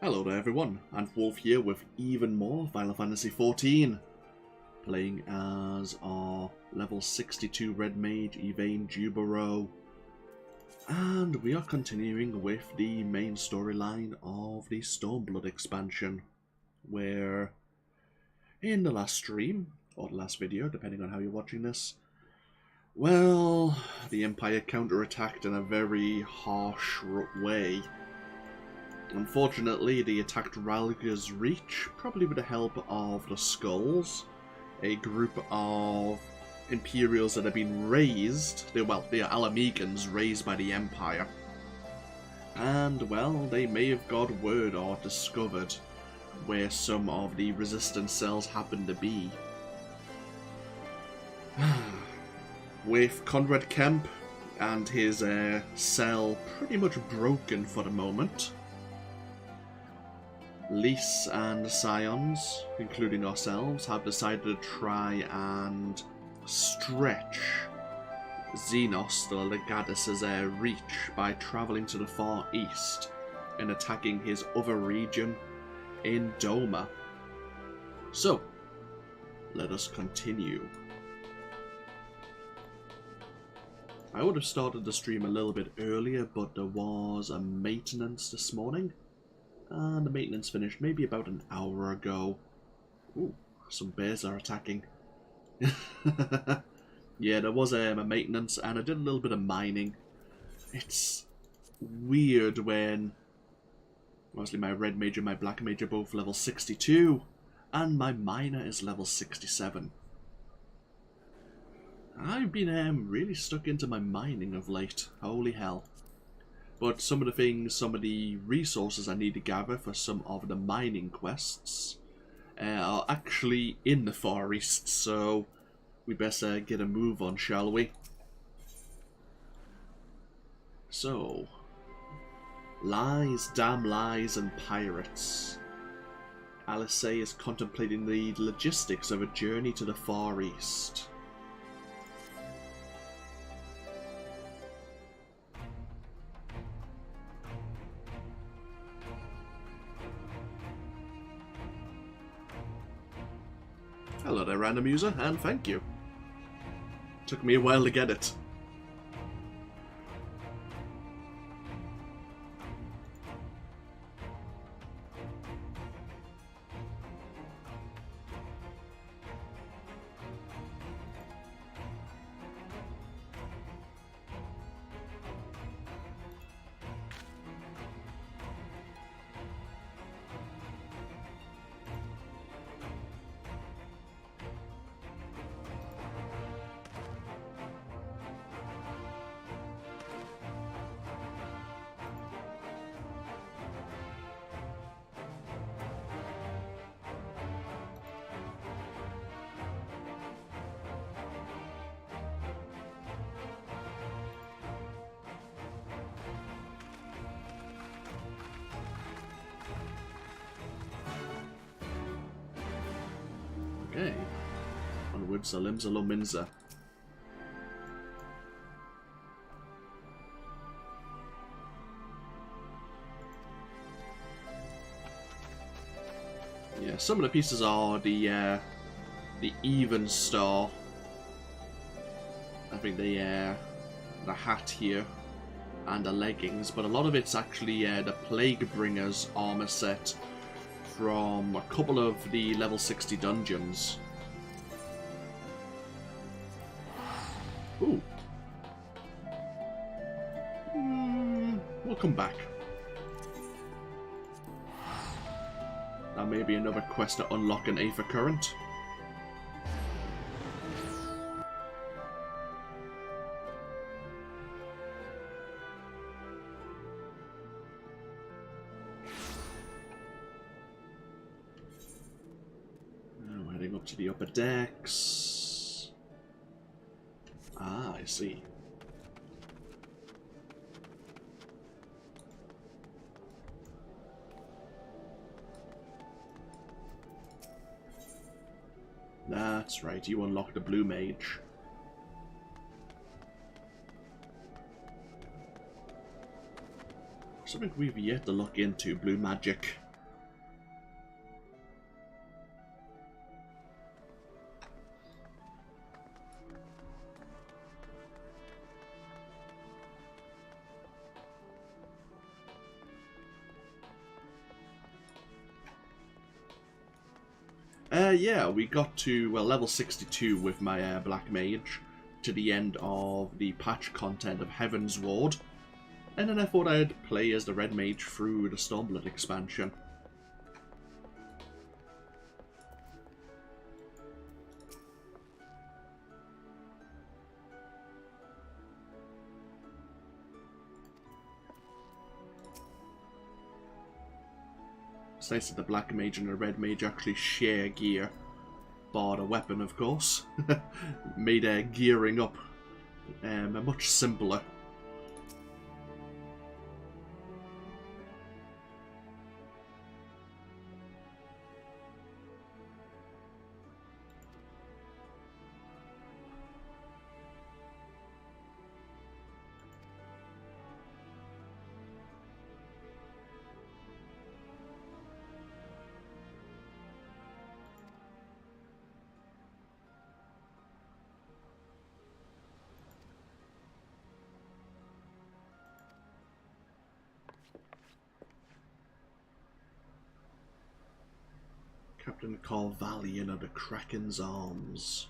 Hello there everyone, AnthWolf here with even more Final Fantasy XIV, playing as our level 62 Red Mage Evane Jouberault, and we are continuing with the main storyline of the Stormblood expansion, where in the last stream, or the last video, depending on how you're watching this, well, the Empire counterattacked in a very harsh way. Unfortunately, they attacked Ralga's Reach, probably with the help of the Skulls, a group of Imperials that have been raised, they are Alamegans raised by the Empire. And, well, they may have got word or discovered where some of the resistance cells happen to be. With Conrad Kemp and his cell pretty much broken for the moment, Lys and Scions, including ourselves, have decided to try and stretch Xenos, the Legatus' reach by travelling to the far east and attacking his other region in Doma. So, let us continue. I would have started the stream a little bit earlier, but there was a maintenance this morning. And the maintenance finished maybe about an hour ago. Ooh, some bears are attacking. Yeah, there was a maintenance, and I did a little bit of mining. It's weird when obviously my red mage and my black mage are both level 62, and my miner is level 67. I've been really stuck into my mining of late. Holy hell. But some of the resources I need to gather for some of the mining quests are actually in the Far East, so we best get a move on, shall we? So, lies, damn lies, and pirates. Eorzea is contemplating the logistics of a journey to the Far East. Hello there, random user, and thank you. Took me a while to get it. Okay, onwards, Alimza Lominza. Yeah, some of the pieces are the Even Star. I think the hat here and the leggings, but a lot of it's actually the Plaguebringer's armor set from a couple of the level 60 dungeons. Ooh. We'll come back. That may be another quest to unlock an Aether Current. Up to the upper decks. Ah, I see. That's right, you unlocked the blue mage. Something we've yet to look into, blue magic. yeah, we got to, well, level 62 with my Black Mage, to the end of the patch content of Heaven's Ward, and then I thought I'd play as the Red Mage through the Stormblood expansion. It's nice that the Black Mage and the Red Mage actually share gear. Bar the weapon, of course. Made gearing up much simpler. Captain Corvallion of the Kraken's Arms.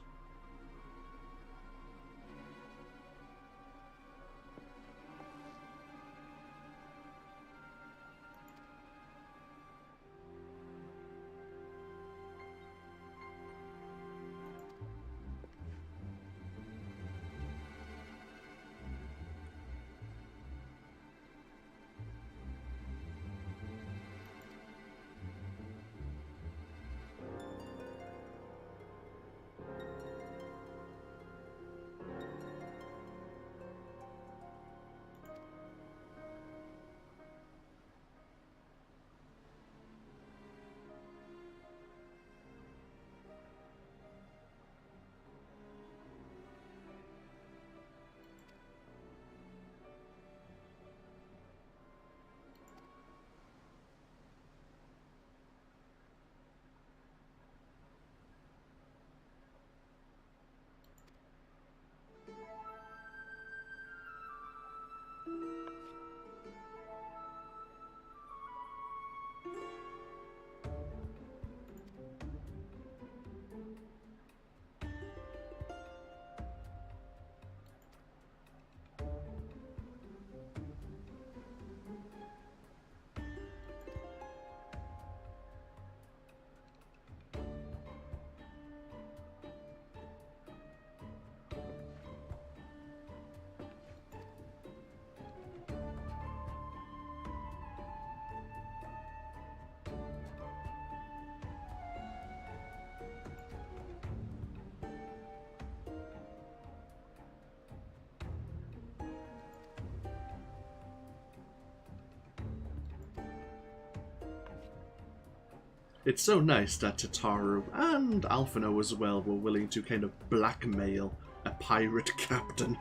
It's so nice that Tataru and Alphino as well were willing to kind of blackmail a pirate captain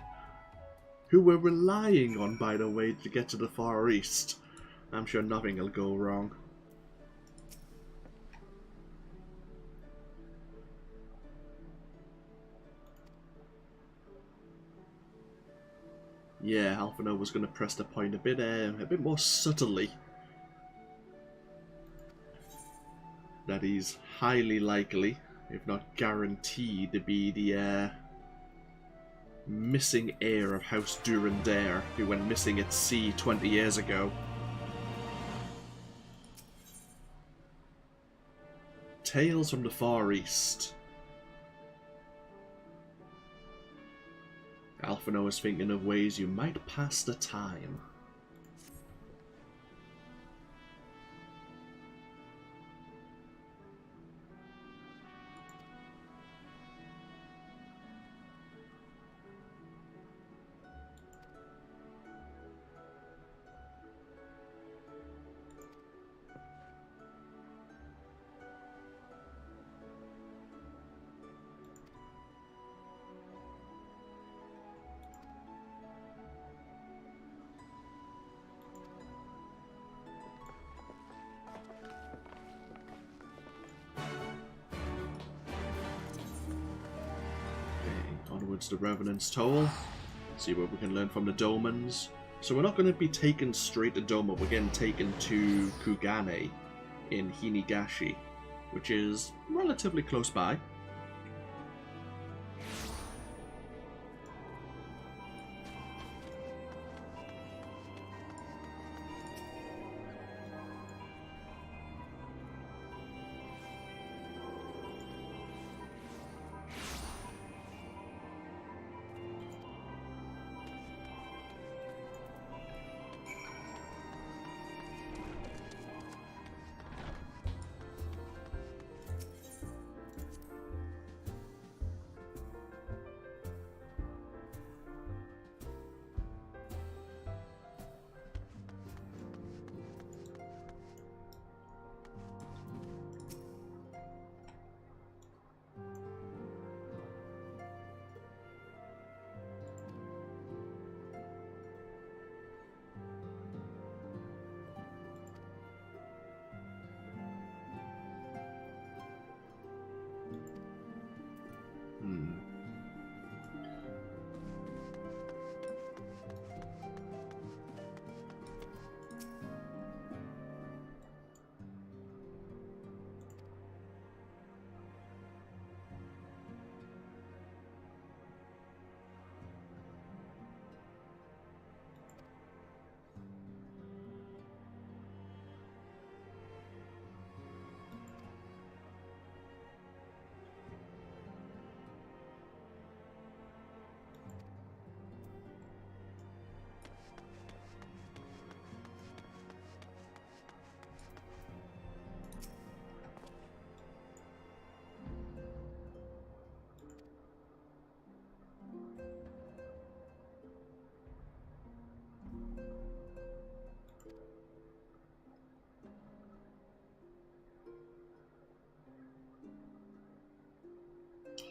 who we're relying on, by the way, to get to the Far East. I'm sure nothing will go wrong. Yeah, Alphino was going to press the point a bit more subtly. That he's highly likely, if not guaranteed, to be the missing heir of House Durandare, who went missing at sea 20 years ago. Tales from the Far East. Alphino is thinking of ways you might pass the time. Onwards to Revenant's Toll. See what we can learn from the Domans. So we're not going to be taken straight to Doma, we're getting taken to Kugane in Hinigashi. which is relatively close by.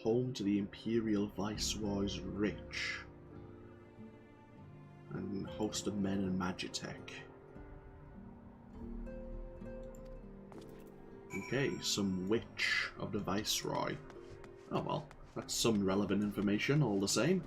Home to the Imperial Viceroy's Rich and host of men and Magitech. Okay, some Witch of the Viceroy. Oh well, that's some relevant information all the same.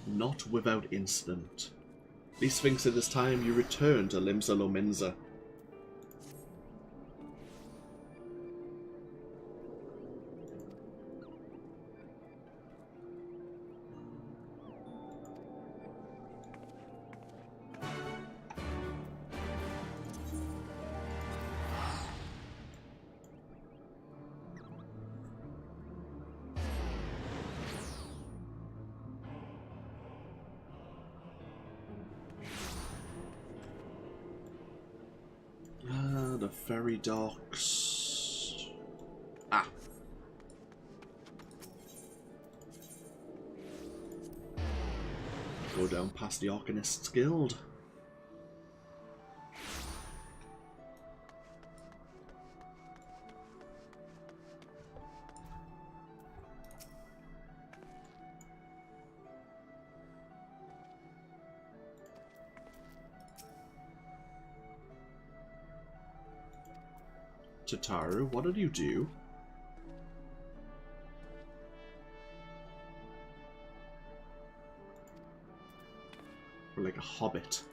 Not without incident. These Sphinx at this time you return to Limsa Lominsa. The ferry docks. Ah. Go down past the Arcanist's Guild. Tataru, what did you do? We're like a hobbit.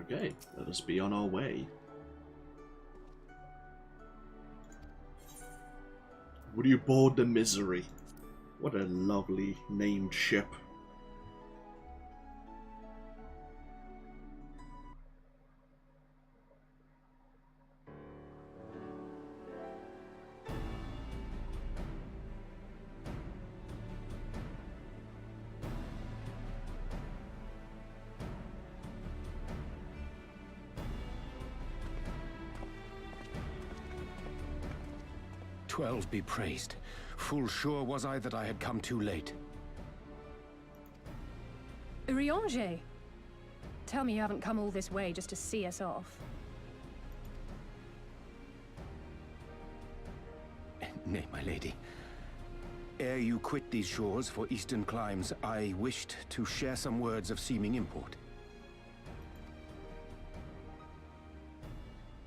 Okay, let us be on our way. Would you board the Misery? What a lovely named ship. Twelve be praised. Full sure was I that I had come too late. Eorzea! Tell me you haven't come all this way just to see us off. Nay, my lady. Ere you quit these shores for eastern climes, I wished to share some words of seeming import.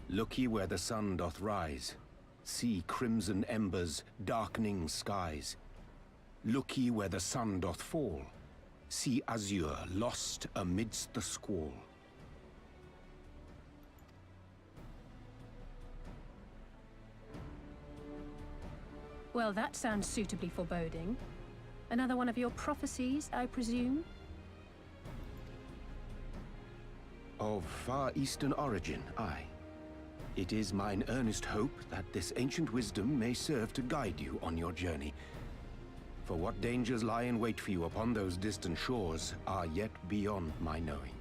Look ye where the sun doth rise. See crimson embers, darkening skies. Look ye where the sun doth fall. See azure lost amidst the squall. Well, that sounds suitably foreboding. Another one of your prophecies, I presume? Of far eastern origin, aye. It is mine earnest hope that this ancient wisdom may serve to guide you on your journey. For what dangers lie in wait for you upon those distant shores are yet beyond my knowing.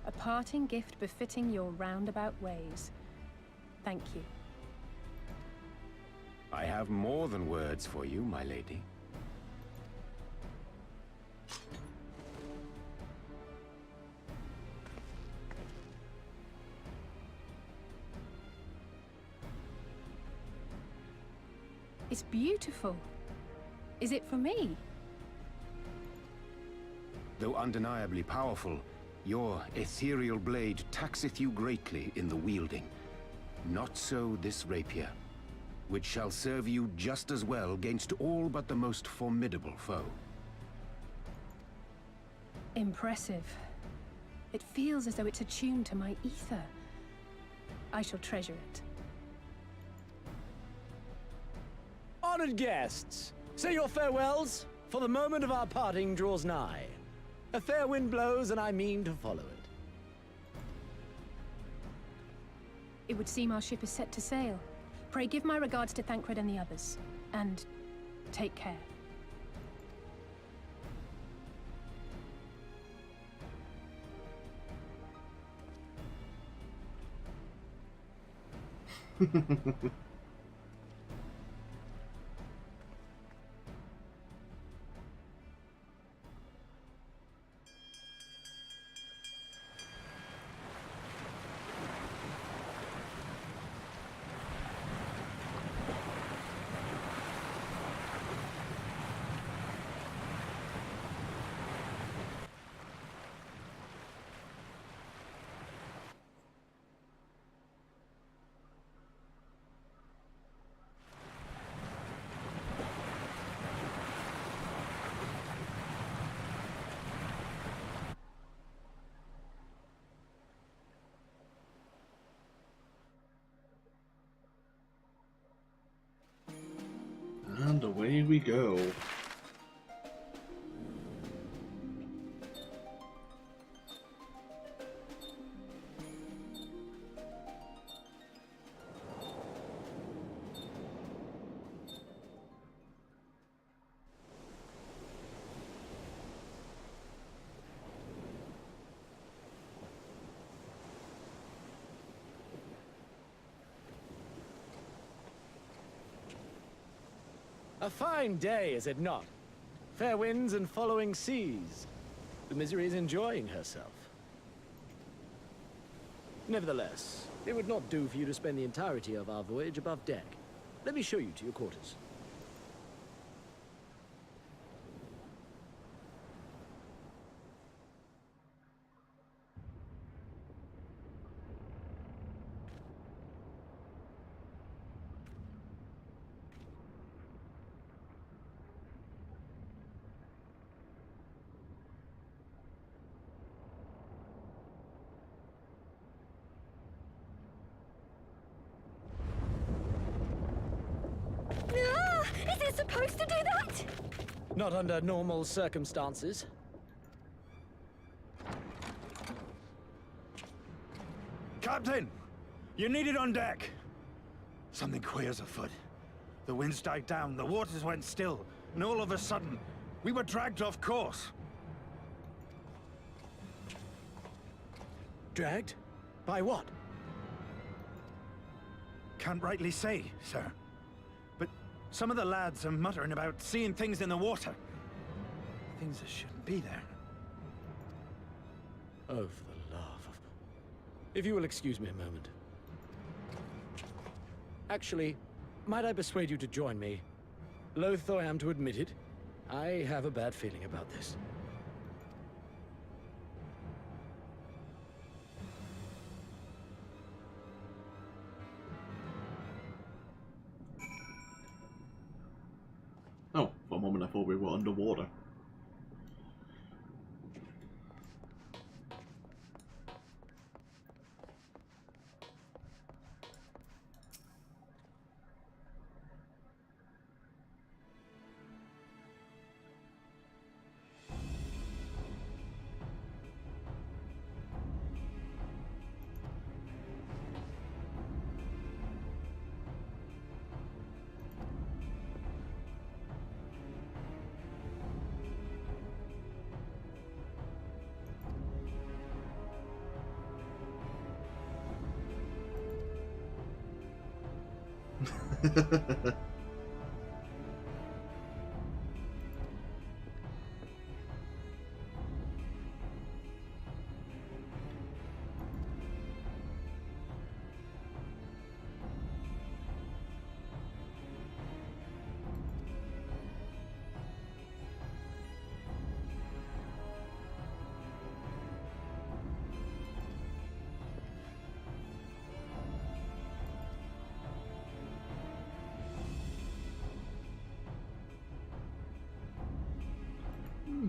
A parting gift befitting your roundabout ways. Thank you. I have more than words for you, my lady. It's beautiful. Is it for me? Though undeniably powerful, your ethereal blade taxeth you greatly in the wielding. Not so this rapier, which shall serve you just as well against all but the most formidable foe. Impressive. It feels as though it's attuned to my ether. I shall treasure it. Honored guests, say your farewells, for the moment of our parting draws nigh. A fair wind blows, and I mean to follow it. It would seem our ship is set to sail. Pray give my regards to Thancred and the others. And take care. And away we go. A fine day, is it not? Fair winds and following seas. The Misery is enjoying herself. Nevertheless, it would not do for you to spend the entirety of our voyage above deck. Let me show you to your quarters. supposed to do that? Not under normal circumstances. Captain! You're needed on deck! Something queer's afoot. The winds died down, the waters went still, and all of a sudden, we were dragged off course. Dragged? By what? Can't rightly say, sir. But some of the lads are muttering about seeing things in the water. Things that shouldn't be there. Oh, for the love of... If you will excuse me a moment. Actually, might I persuade you to join me? Loath though I am to admit it, I have a bad feeling about this. Oh, for a moment I thought we were underwater.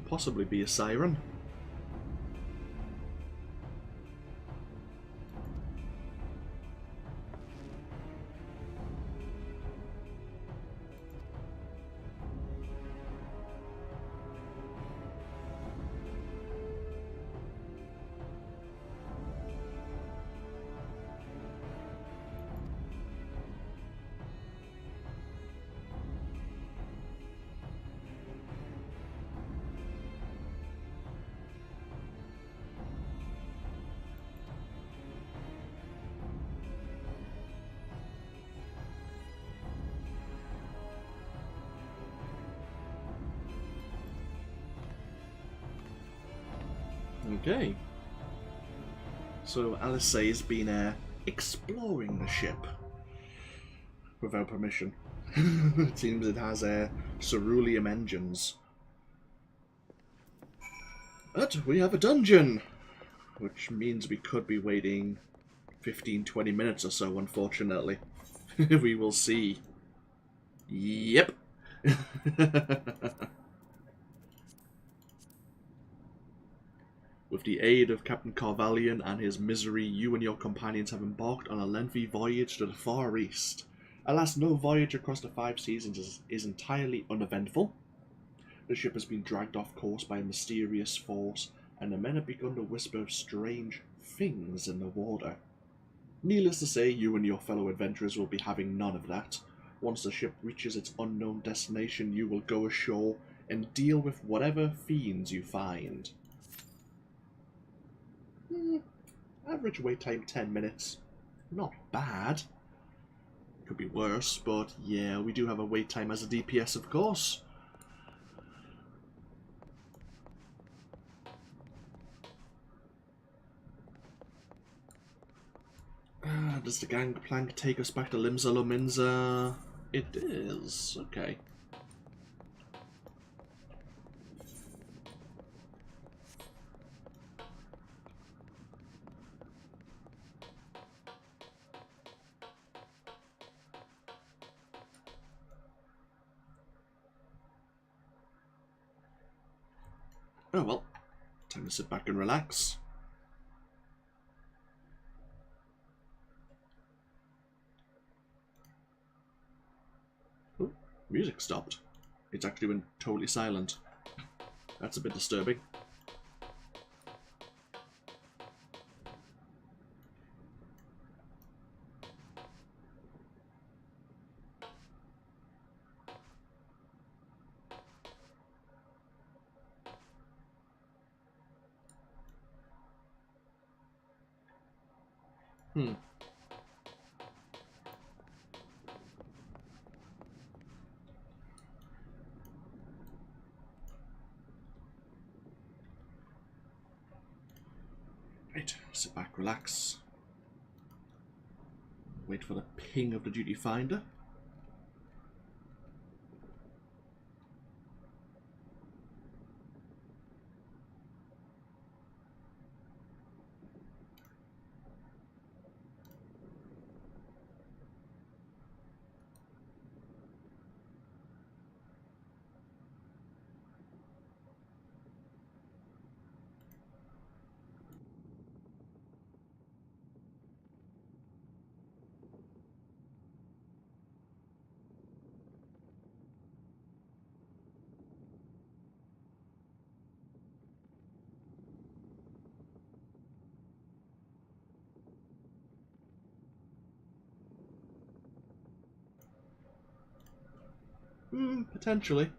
Possibly be a siren. Okay. So Eorzea has been exploring the ship without permission. It seems it has cerulean engines. But we have a dungeon, which means we could be waiting 15-20 minutes or so, unfortunately. We will see. Yep. With the aid of Captain Carvalion and his misery, you and your companions have embarked on a lengthy voyage to the Far East. Alas, no voyage across the 5 seasons is entirely uneventful. The ship has been dragged off course by a mysterious force, and the men have begun to whisper of strange things in the water. Needless to say, you and your fellow adventurers will be having none of that. Once the ship reaches its unknown destination, you will go ashore and deal with whatever fiends you find. Average wait time 10 minutes. Not bad. Could be worse, but yeah, we do have a wait time as a DPS, of course. Does the gangplank take us back to Limsa Lominsa? It is. Okay. Oh well, time to sit back and relax. Oh, Music stopped. It's actually been totally silent. That's a bit disturbing. Right, sit back, relax. Wait for the ping of the duty finder. Potentially.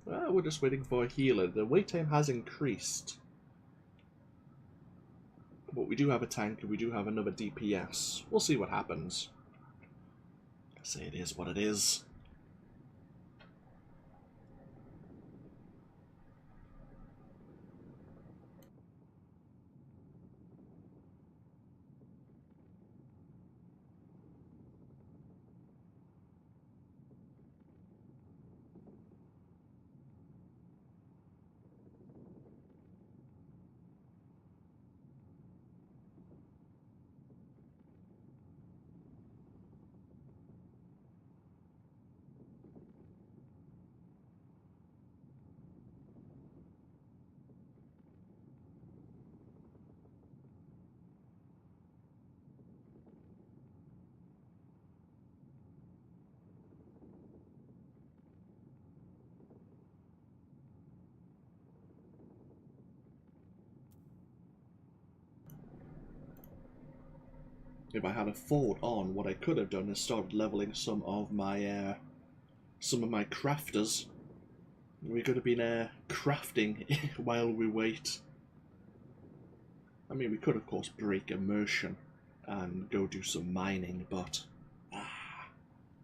Well, we're just waiting for a healer. The wait time has increased. But we do have a tank and we do have another DPS. We'll see what happens. I say it is what it is. If I had a thought on, what I could have done is started leveling some of my crafters. We could have been crafting while we wait. I mean, we could of course break immersion and go do some mining, but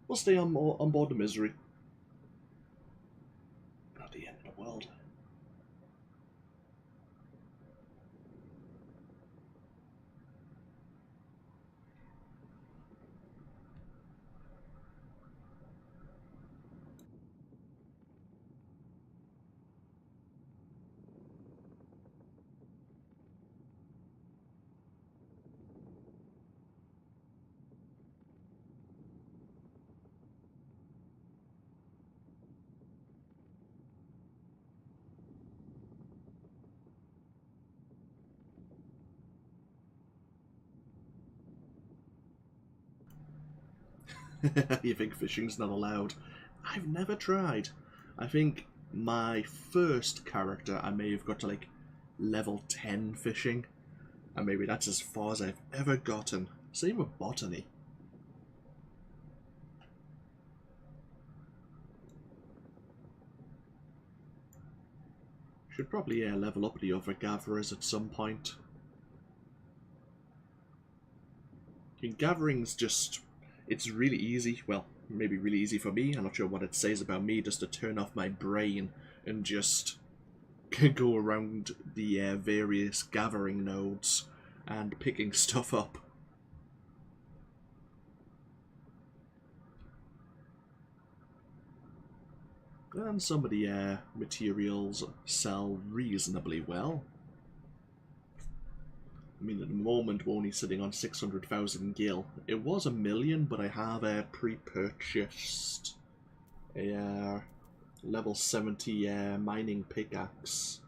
we'll stay on board the misery. Not the end of the world. You think fishing's not allowed? I've never tried. I think my first character I may have got to like level 10 fishing, and maybe that's as far as I've ever gotten. Same with botany. Should probably level up the other gatherers at some point. Gathering's just... it's really easy. Well, maybe really easy for me. I'm not sure what it says about me, just to turn off my brain and just go around the various gathering nodes and picking stuff up. And some of the materials sell reasonably well. I mean, at the moment we're only sitting on 600,000 gil. It was 1 million, but I have pre-purchased a level 70 mining pickaxe,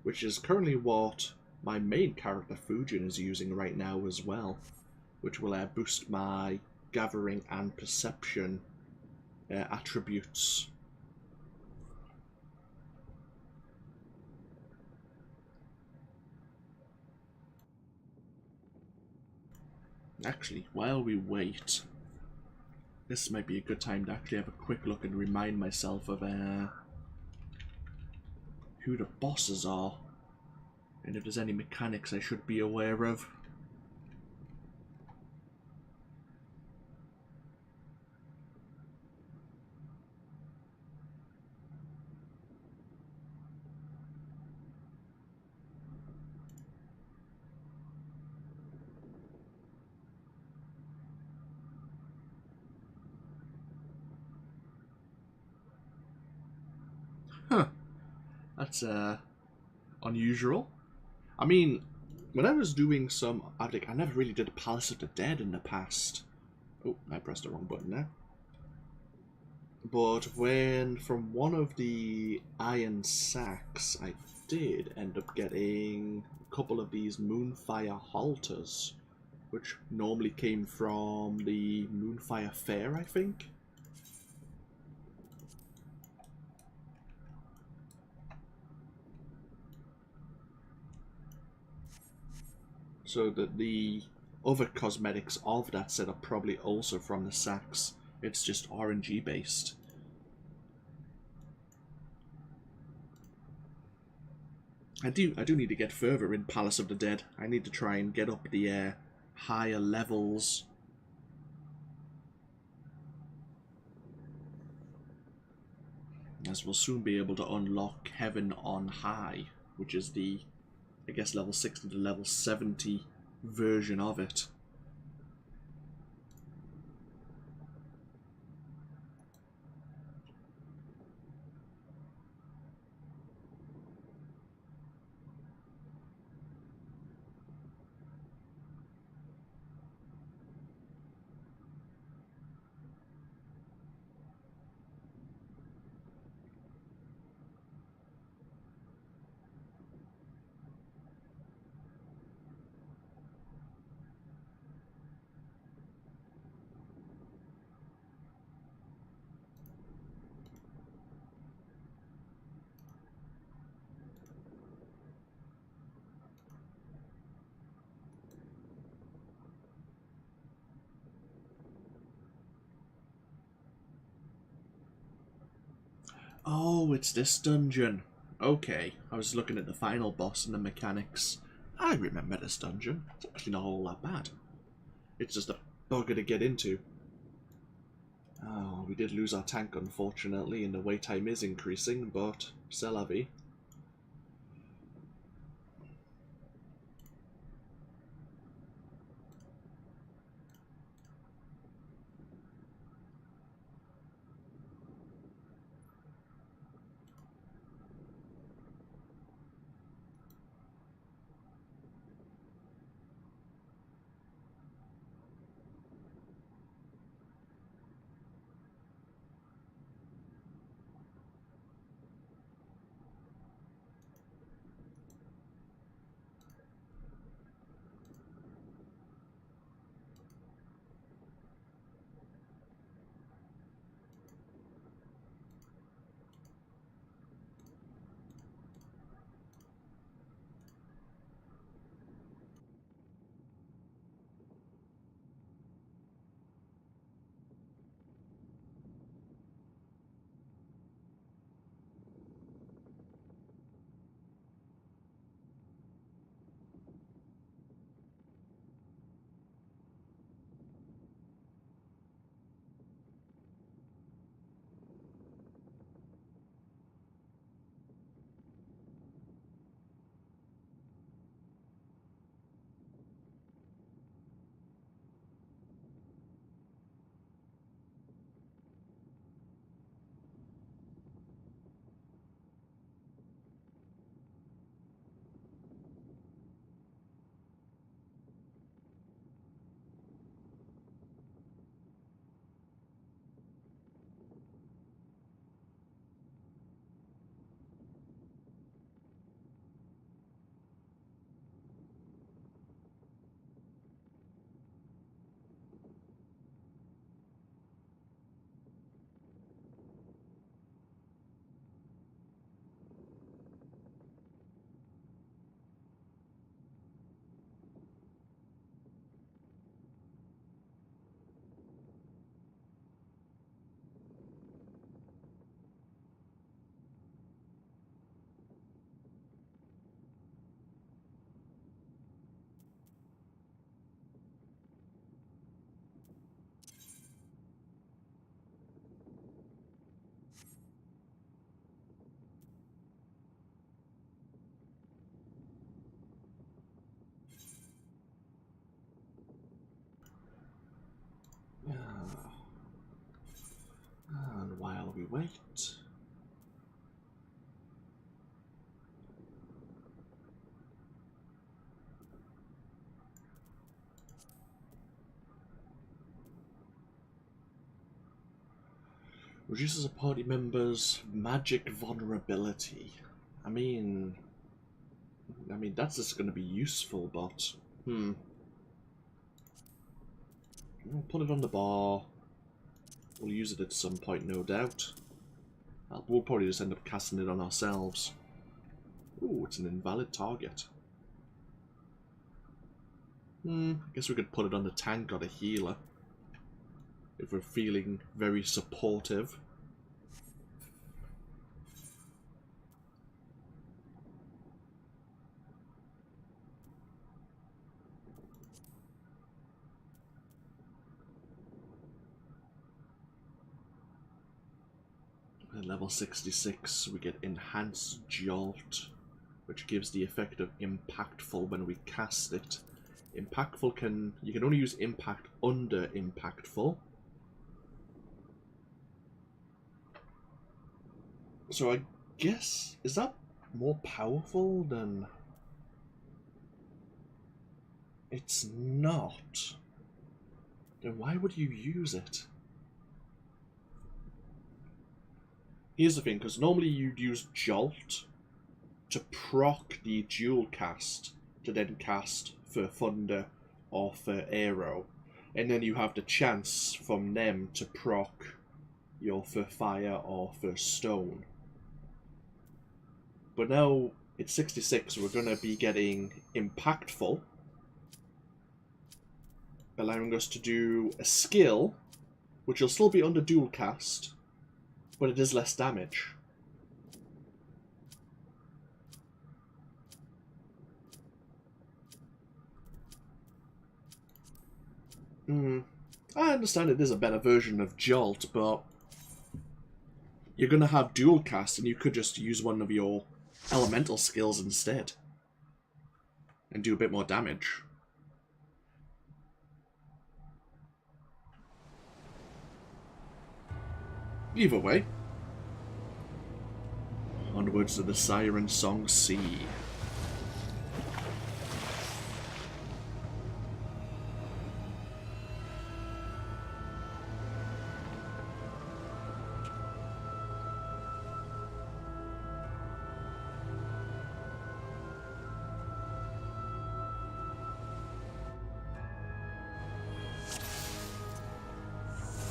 which is currently what my main character Fujin is using right now as well, which will boost my gathering and perception attributes. Actually, while we wait, this might be a good time to actually have a quick look and remind myself of who the bosses are, and if there's any mechanics I should be aware of. Huh. That's unusual. I mean, when I was doing some, I never really did Palace of the Dead in the past. Oh, I pressed the wrong button there. But when, from one of the iron sacks, I did end up getting a couple of these Moonfire halters, which normally came from the Moonfire Fair, I think. So that the other cosmetics of that set are probably also from the sacks. It's just RNG based. I do need to get further in Palace of the Dead. I need to try and get up the higher levels. As we'll soon be able to unlock Heaven on High, which is the, I guess, level 60 to level 70 version of it. Oh, it's this dungeon. Okay, I was looking at the final boss and the mechanics. I remember this dungeon. It's actually not all that bad. It's just a bugger to get into. Oh, we did lose our tank, unfortunately, and the wait time is increasing, but c'est la vie. And while we wait... Reduces a party member's magic vulnerability. I mean, that's just going to be useful, but... We'll put it on the bar. We'll use it at some point, no doubt. We'll probably just end up casting it on ourselves. Ooh, it's an invalid target. I guess we could put it on the tank or the healer. If we're feeling very supportive. At level 66 we get Enhanced Jolt, which gives the effect of Impactful when we cast it. Impactful you can only use Impact under Impactful. So I guess, is that more powerful than... It's not. Then why would you use it? Here's the thing, because normally you'd use Jolt to proc the dual cast to then cast for Thunder or for Aero. And then you have the chance from them to proc your for Fire or for Stone. But now it's 66, we're going to be getting Impactful, allowing us to do a skill, which will still be under dual cast, but it is less damage. I understand it is a better version of Jolt, but you're going to have dual cast and you could just use one of your elemental skills instead and do a bit more damage. Either way, onwards to the Siren Song Sea.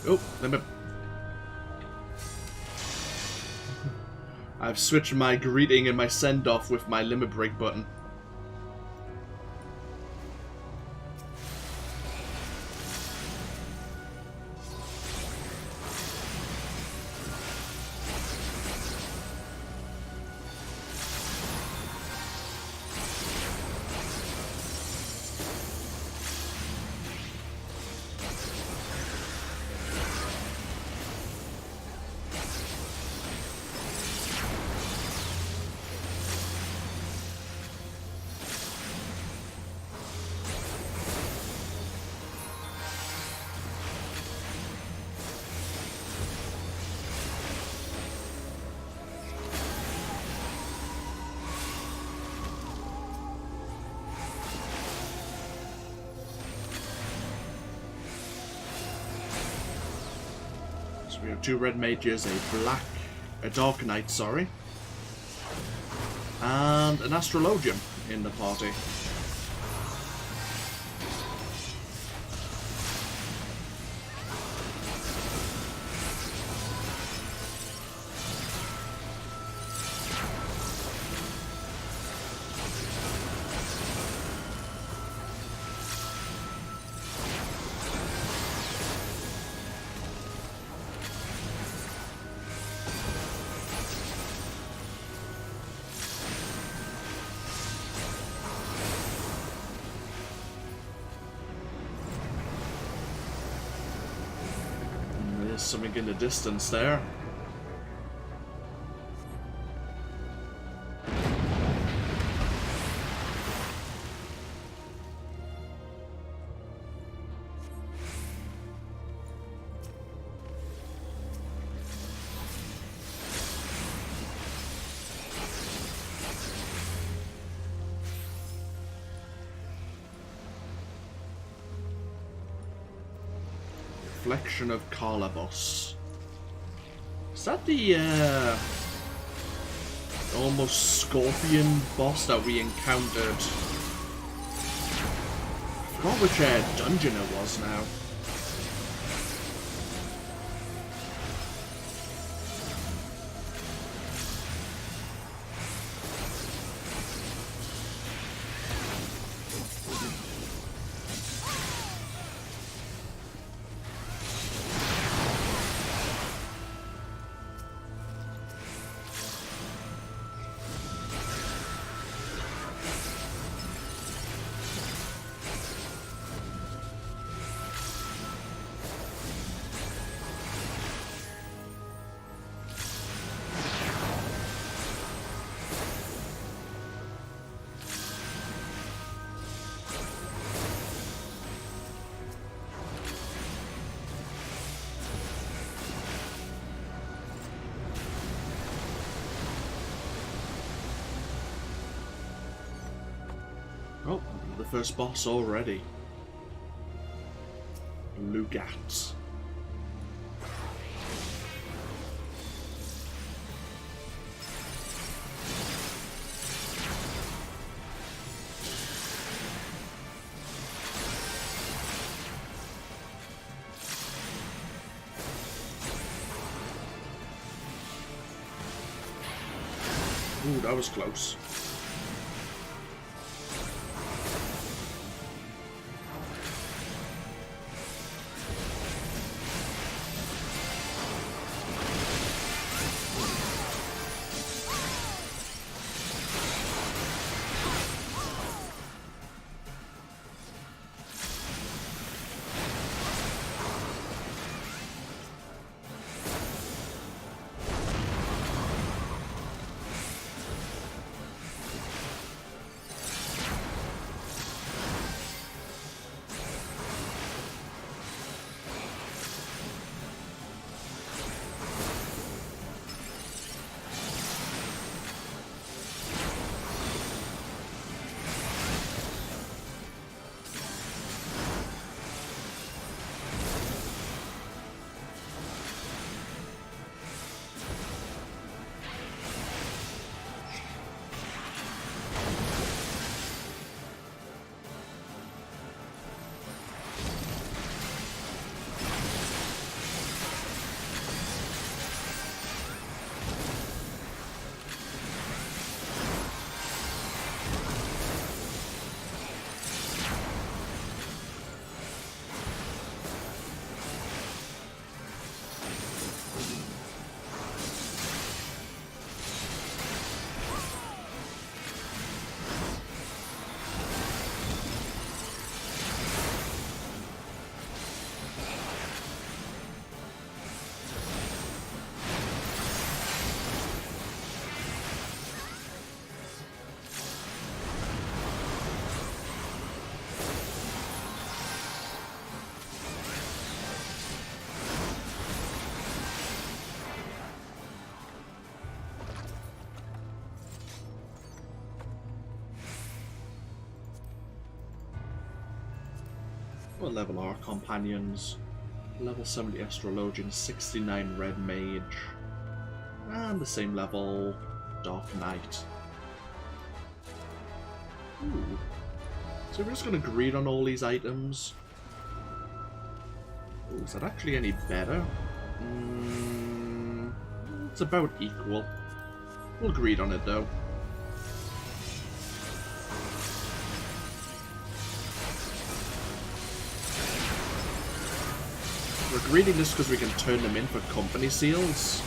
Oh, I've switched my greeting and my send-off with my limit break button. We have two red mages, a dark knight, sorry, and an astrologian in the party. Something in the distance there. Reflection of Carlabos. Is that the almost scorpion boss that we encountered? I forgot which dungeon it was now. Oh, the first boss already. Lugat. Ooh, that was close. What level are our companions? Level 70 Astrologian, 69 Red Mage, and the same level Dark Knight. Ooh. So we're just going to greed on all these items. Ooh, is that actually any better? It's about equal. We'll greed on it though. We're greeting this because we can turn them in for company seals.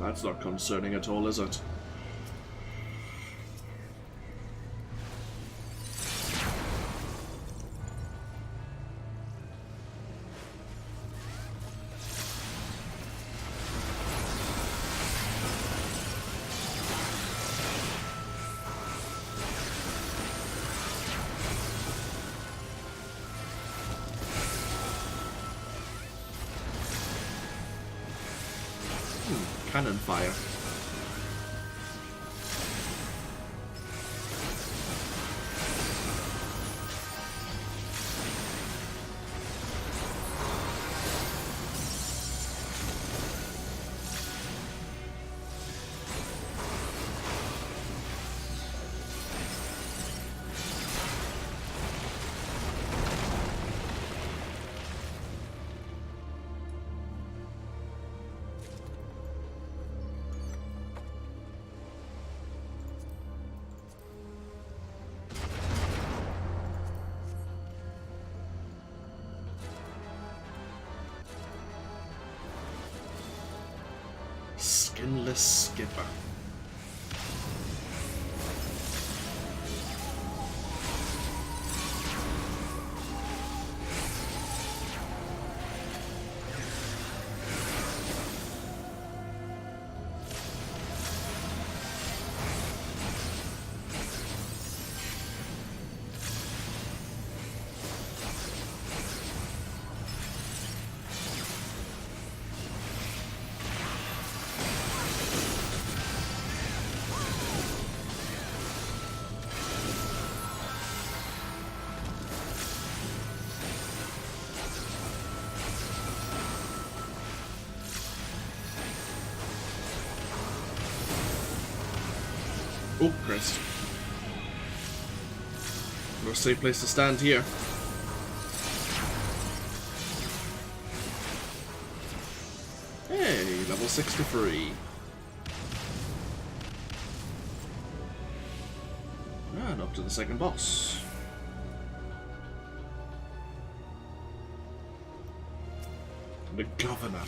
That's not concerning at all, is it? Cannon fire. Skinless Skipper. Oh, Christ. No safe place to stand here. Hey, level 63. And up to the second boss. The Governor.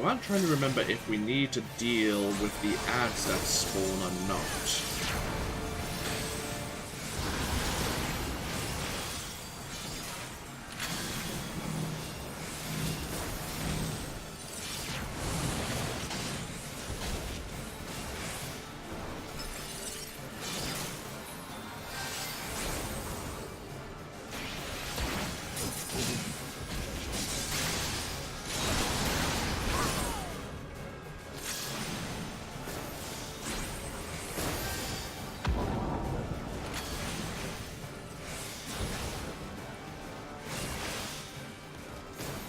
I'm trying to remember if we need to deal with the ads that spawn or not.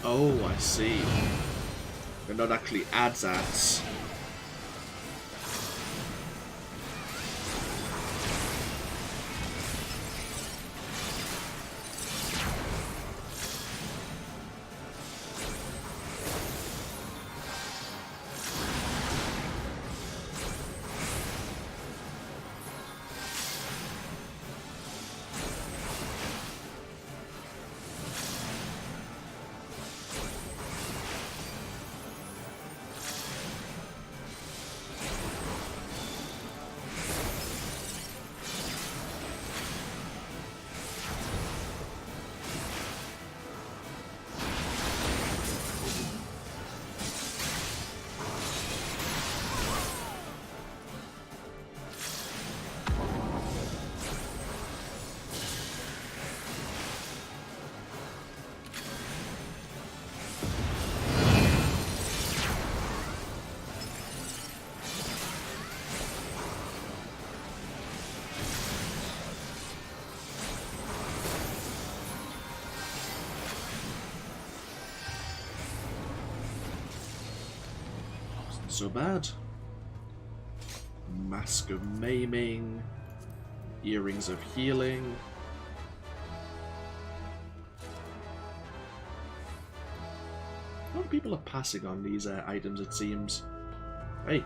Oh, I see. They're not actually ads. So bad. Mask of Maiming, Earrings of Healing. A lot of people are passing on these items, it seems. Hey,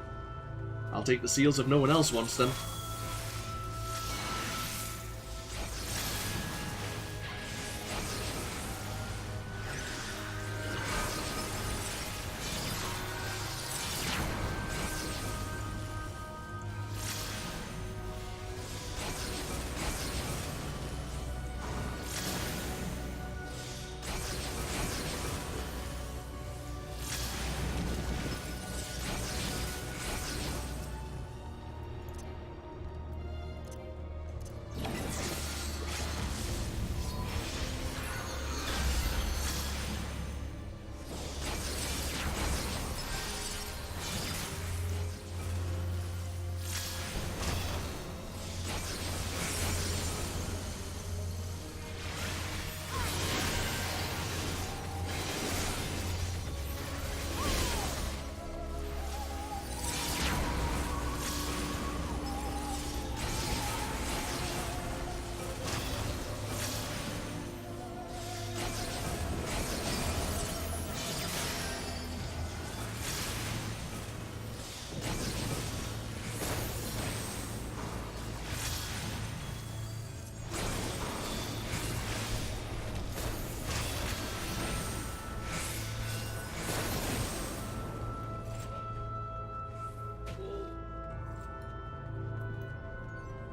I'll take the seals if no one else wants them.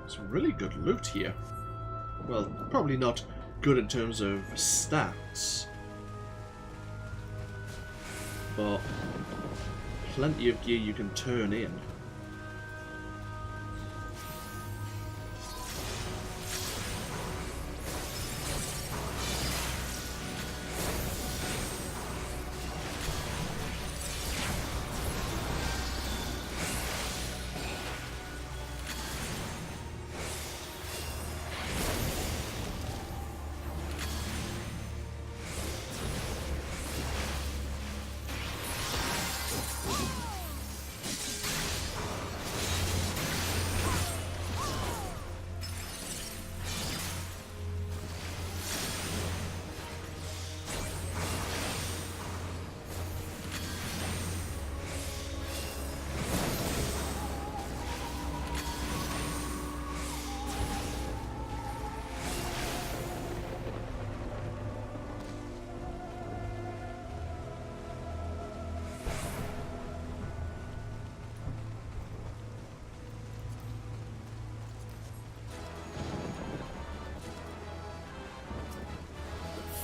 Some really good loot here. Well, probably not good in terms of stats, but plenty of gear you can turn in.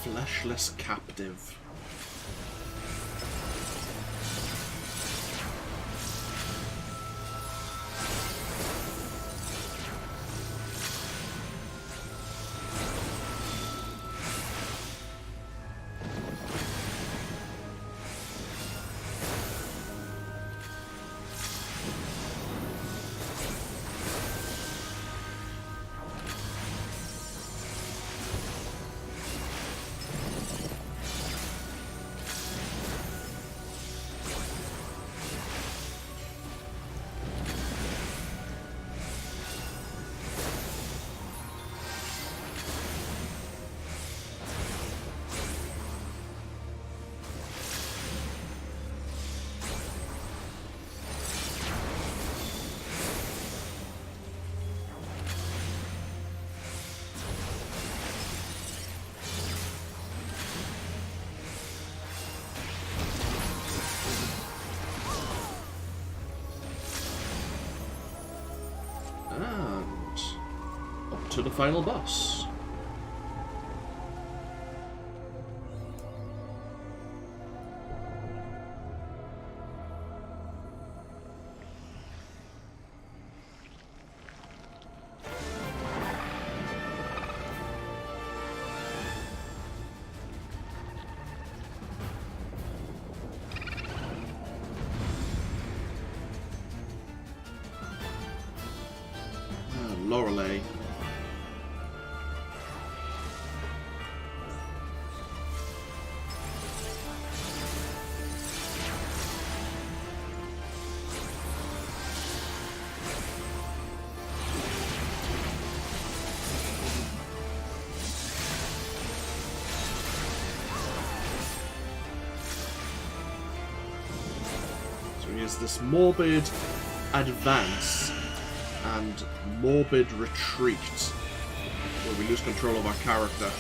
Fleshless Captive. And up to the final boss. Lorelei. is this morbid advance and morbid retreat, where we lose control of our character.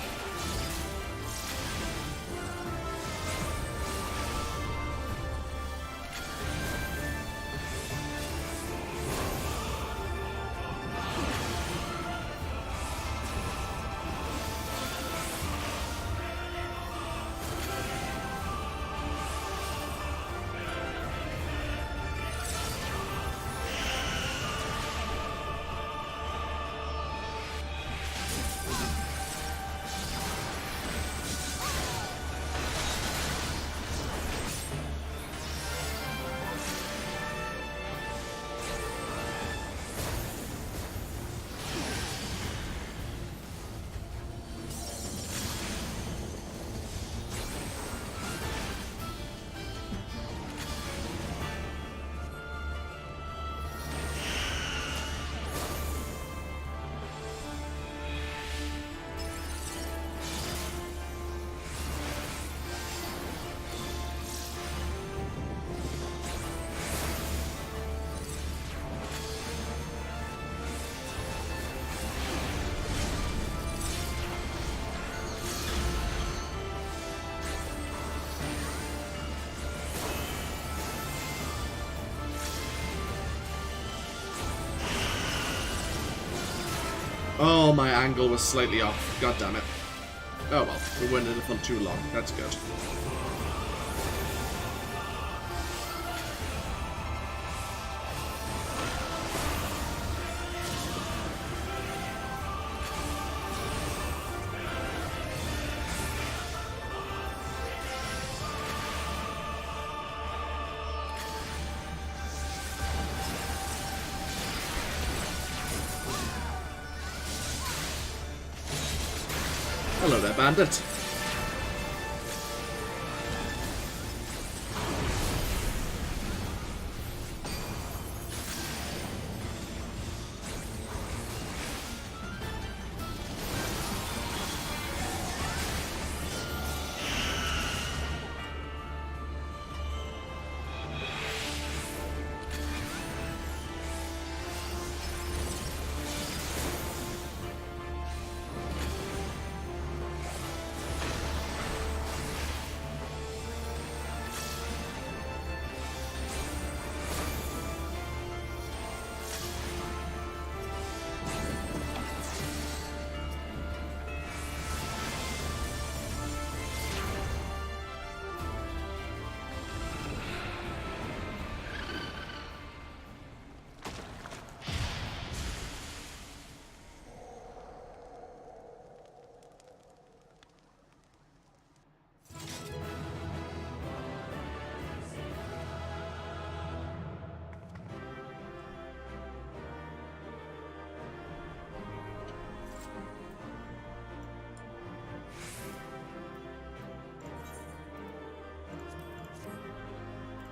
Oh, my angle was slightly off. God damn it. Oh well, we went in it for too long. That's good. Hello there, bandit.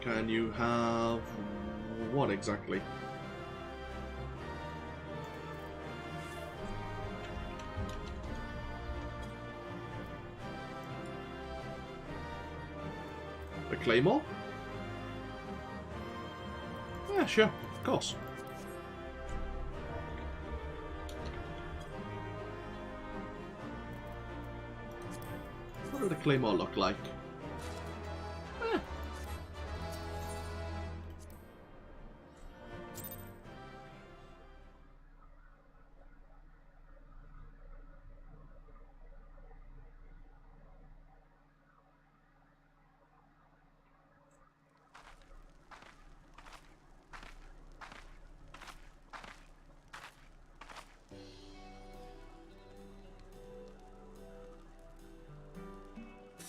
Can you have what exactly? The Claymore? Yeah, sure, of course. What did the Claymore look like?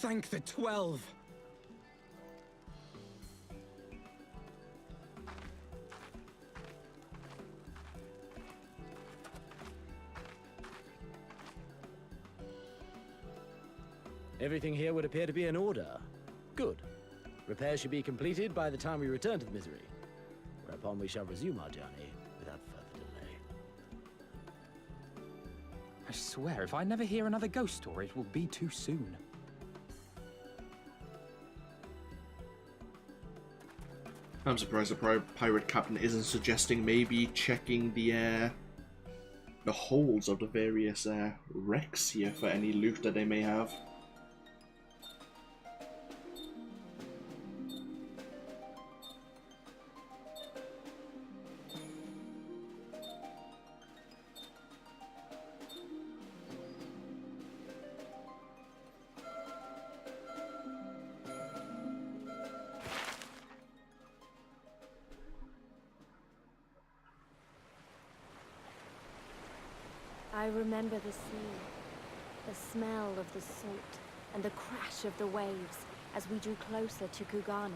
Thank the 12. Everything here would appear to be in order. Good. Repairs should be completed by the time we return to the Misery, whereupon we shall resume our journey without further delay. I swear, if I never hear another ghost story, it will be too soon. I'm surprised the pirate captain isn't suggesting maybe checking the holds of the various wrecks here for any loot that they may have. I remember the sea, the smell of the salt, and the crash of the waves as we drew closer to Kugane.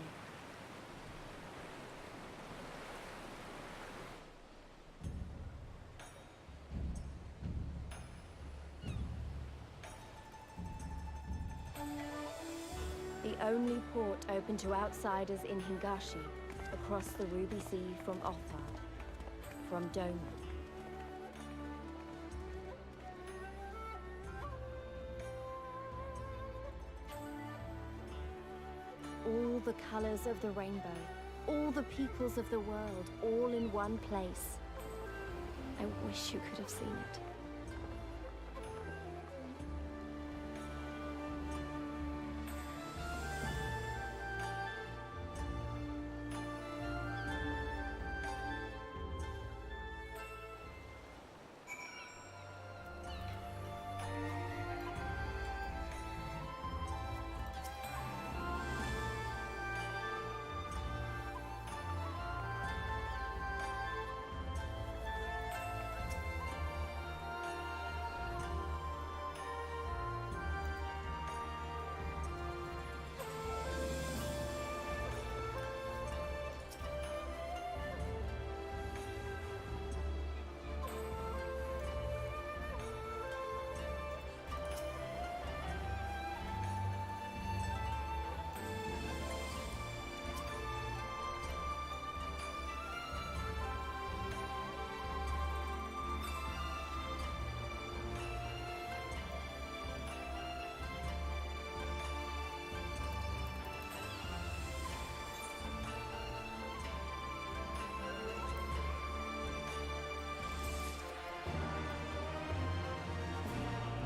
The only port open to outsiders in Hingashi, across the Ruby Sea from Othard, from Doma. All the colors of the rainbow, all the peoples of the world, all in one place. I wish you could have seen it.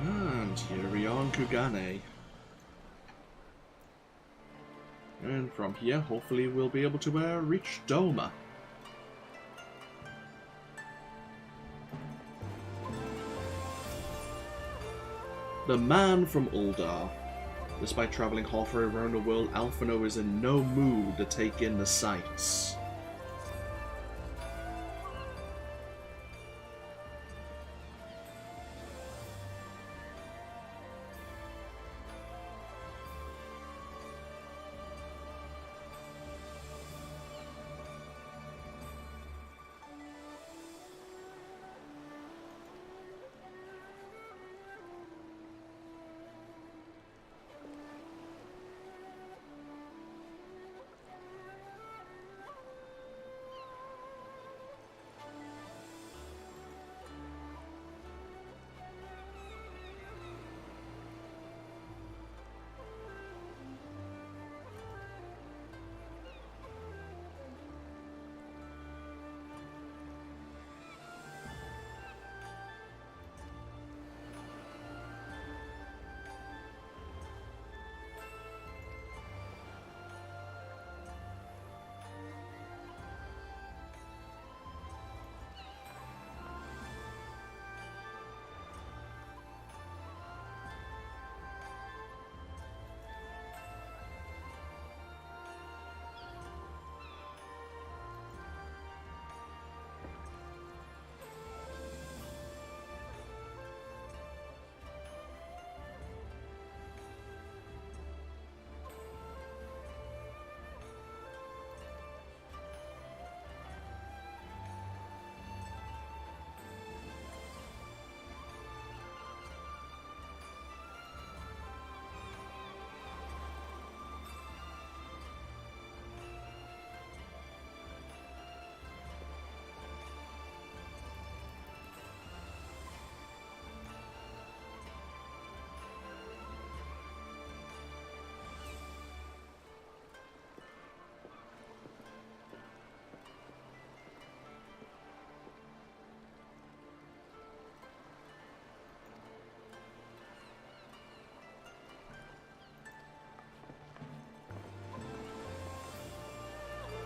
And here we are in Kugane. And from here, hopefully we'll be able to reach Doma. The man from Uldar. Despite traveling halfway around the world, Alphino is in no mood to take in the sights.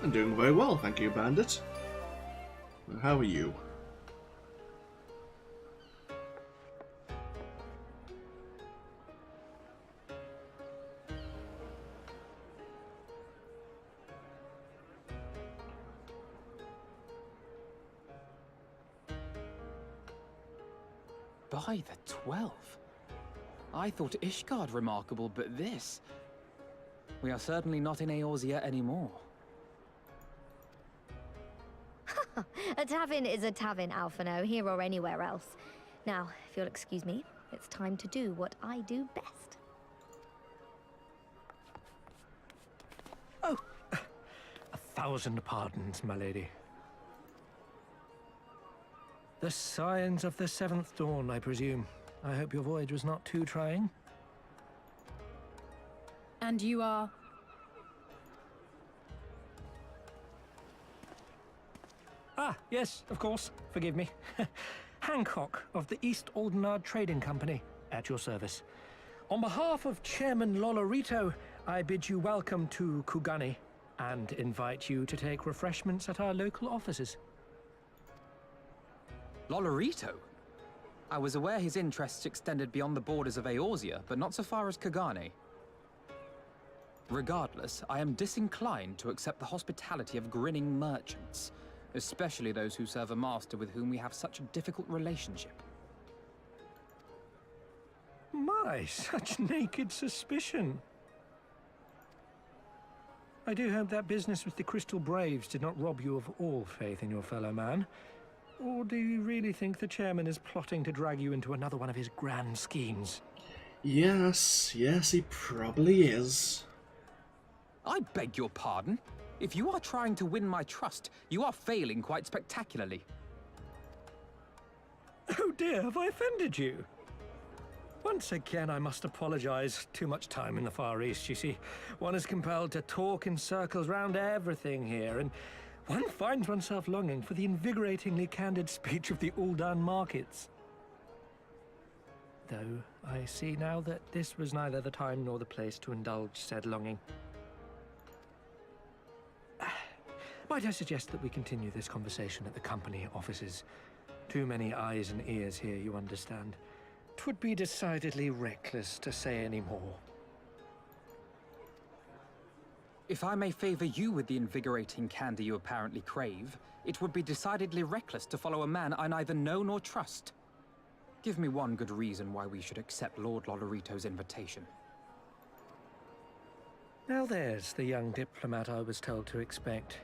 I'm doing very well, thank you, Bandit. How are you? By the 12. I thought Ishgard remarkable, but this... We are certainly not in Eorzea anymore. A tavern is a tavern, Alphino, here or anywhere else. Now, if you'll excuse me, it's time to do what I do best. Oh, 1,000 pardons, my lady. The signs of the 7th dawn, I presume. I hope your voyage was not too trying. And you are? Ah, yes, of course. Forgive me. Hancock of the East Aldenard Trading Company, at your service. On behalf of Chairman Lolorito, I bid you welcome to Kugani and invite you to take refreshments at our local offices. Lolorito? I was aware his interests extended beyond the borders of Eorzea, but not so far as Kugani. Regardless, I am disinclined to accept the hospitality of grinning merchants, especially those who serve a master with whom we have such a difficult relationship. My, such naked suspicion. I do hope that business with the Crystal Braves did not rob you of all faith in your fellow man. Or do you really think the chairman is plotting to drag you into another one of his grand schemes? Yes, he probably is. I beg your pardon? If you are trying to win my trust, you are failing quite spectacularly. Oh dear, have I offended you? Once again, I must apologize. Too much time in the Far East, you see. One is compelled to talk in circles round everything here, and one finds oneself longing for the invigoratingly candid speech of the Uldan markets. Though I see now that this was neither the time nor the place to indulge said longing. Might I suggest that we continue this conversation at the company offices? Too many eyes and ears here, you understand. 'Twould be decidedly reckless to say any more. If I may favor you with the invigorating candy you apparently crave, it would be decidedly reckless to follow a man I neither know nor trust. Give me one good reason why we should accept Lord Lolorito's invitation. Now there's the young diplomat I was told to expect.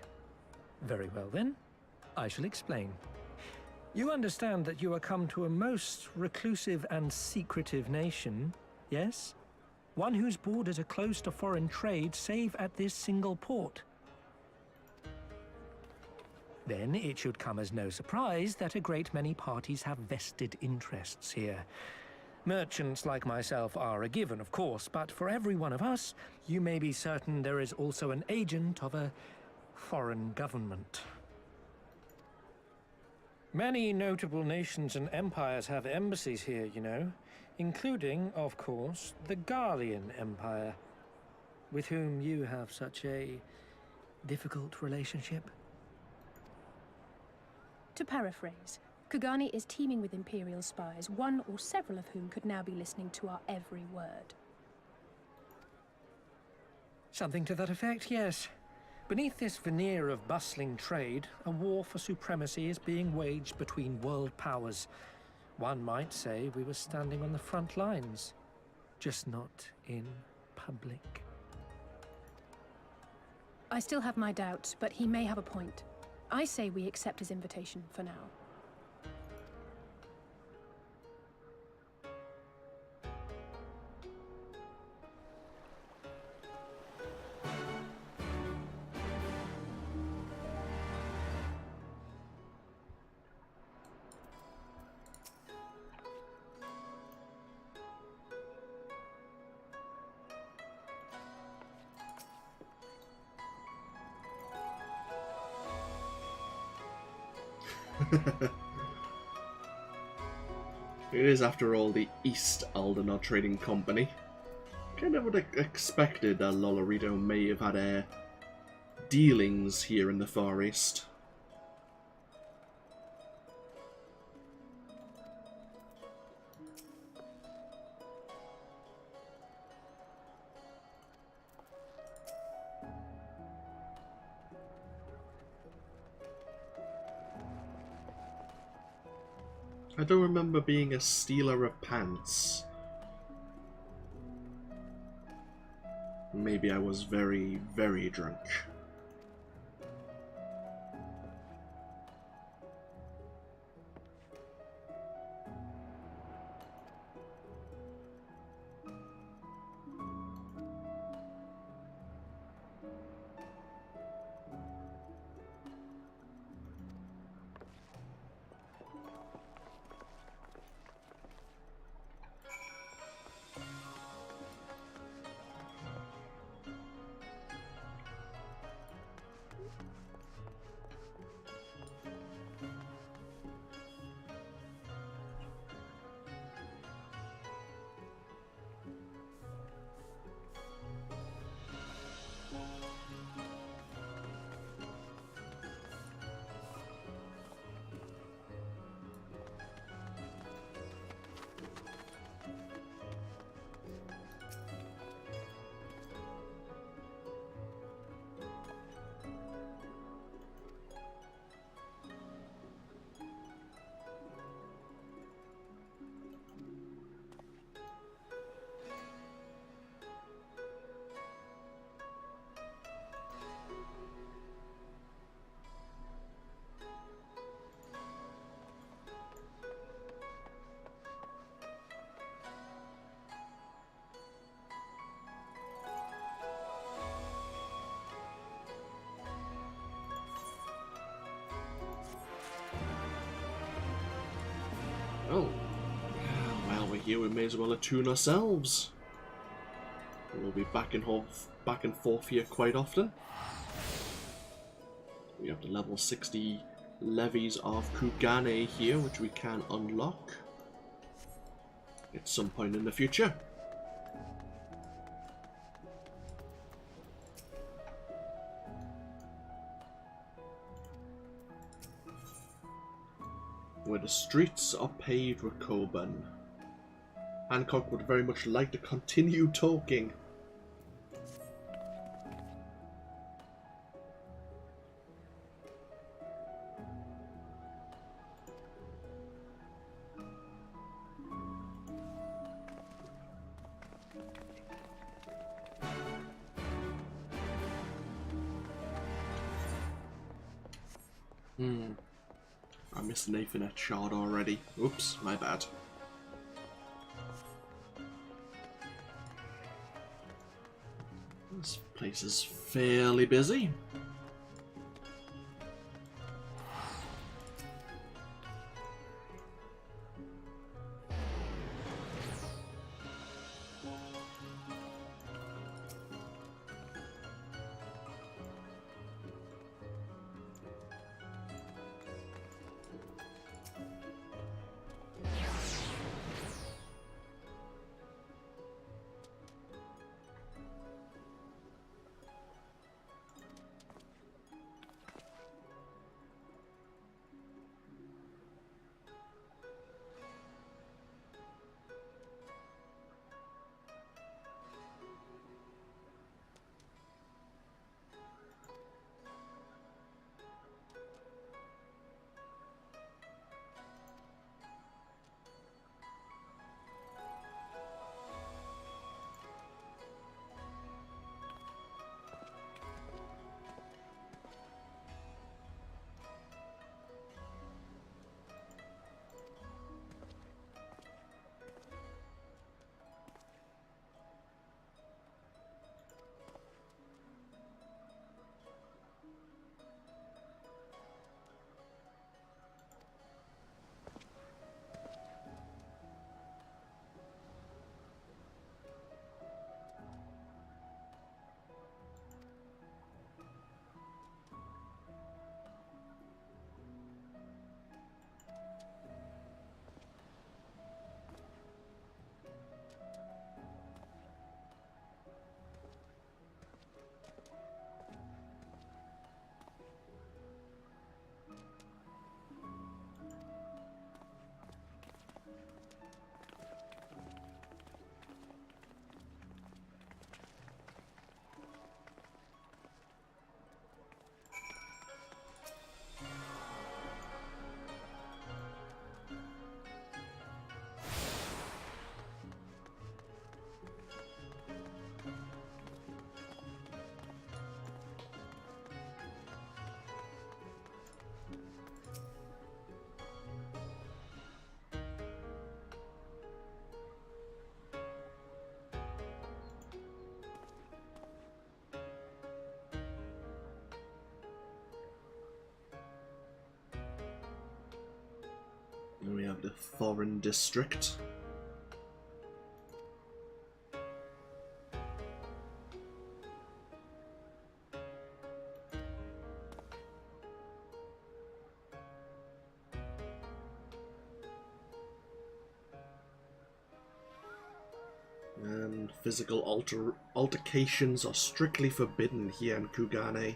Very well then, I shall explain. You understand that you are come to a most reclusive and secretive nation, yes? One whose borders are closed to foreign trade save at this single port. Then it should come as no surprise that a great many parties have vested interests here. Merchants like myself are a given, of course, but for every one of us, you may be certain there is also an agent of a foreign government. Many notable nations and empires have embassies here, you know, including, of course, the Garlean Empire, with whom you have such a difficult relationship. To paraphrase, Kugani is teeming with Imperial spies, one or several of whom could now be listening to our every word. Something to that effect, yes. Beneath this veneer of bustling trade, a war for supremacy is being waged between world powers. One might say we were standing on the front lines, just not in public. I still have my doubts, but he may have a point. I say we accept his invitation for now. It is, after all, the East Aldenard Trading Company. Kind of would have expected that Lolorito may have had a dealings here in the Far East. I don't remember being a stealer of pants. Maybe I was very, very drunk. Oh, while we're here, we may as well attune ourselves. We'll be back and forth here quite often. We have the level 60 levies of Kugane here, which we can unlock at some point in the future. Where the streets are paved with Coburn. Hancock would very much like to continue talking. I missed an Ethernet shard already. Oops, my bad. This place is fairly busy. Then we have the Foreign District. And physical altercations are strictly forbidden here in Kugane.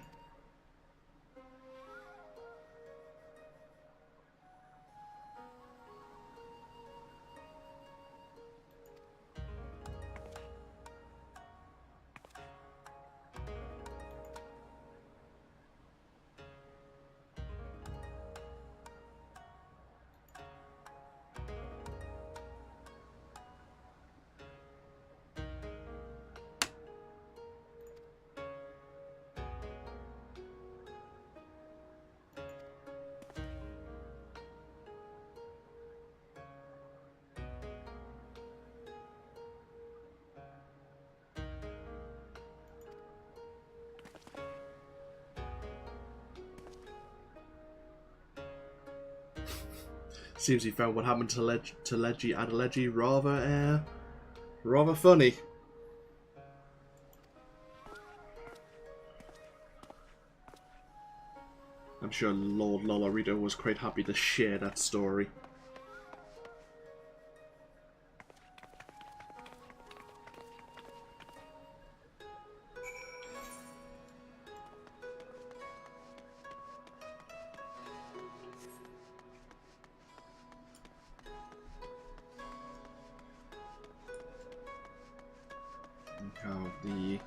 Seems he found what happened to Leggy Adeleji rather funny. I'm sure Lord Lolorito was quite happy to share that story. Have the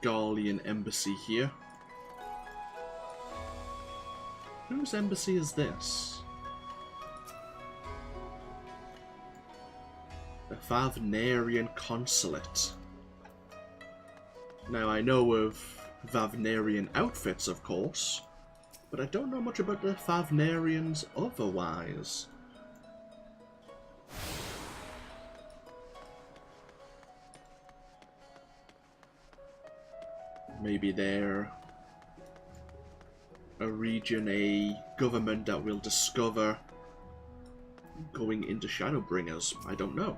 Garlean embassy here. Whose embassy is this? The Vavnarian consulate. Now I know of Vavnarian outfits, of course, but I don't know much about the Vavnarians otherwise. Maybe they're a region, a government that we'll discover going into Shadowbringers. I don't know.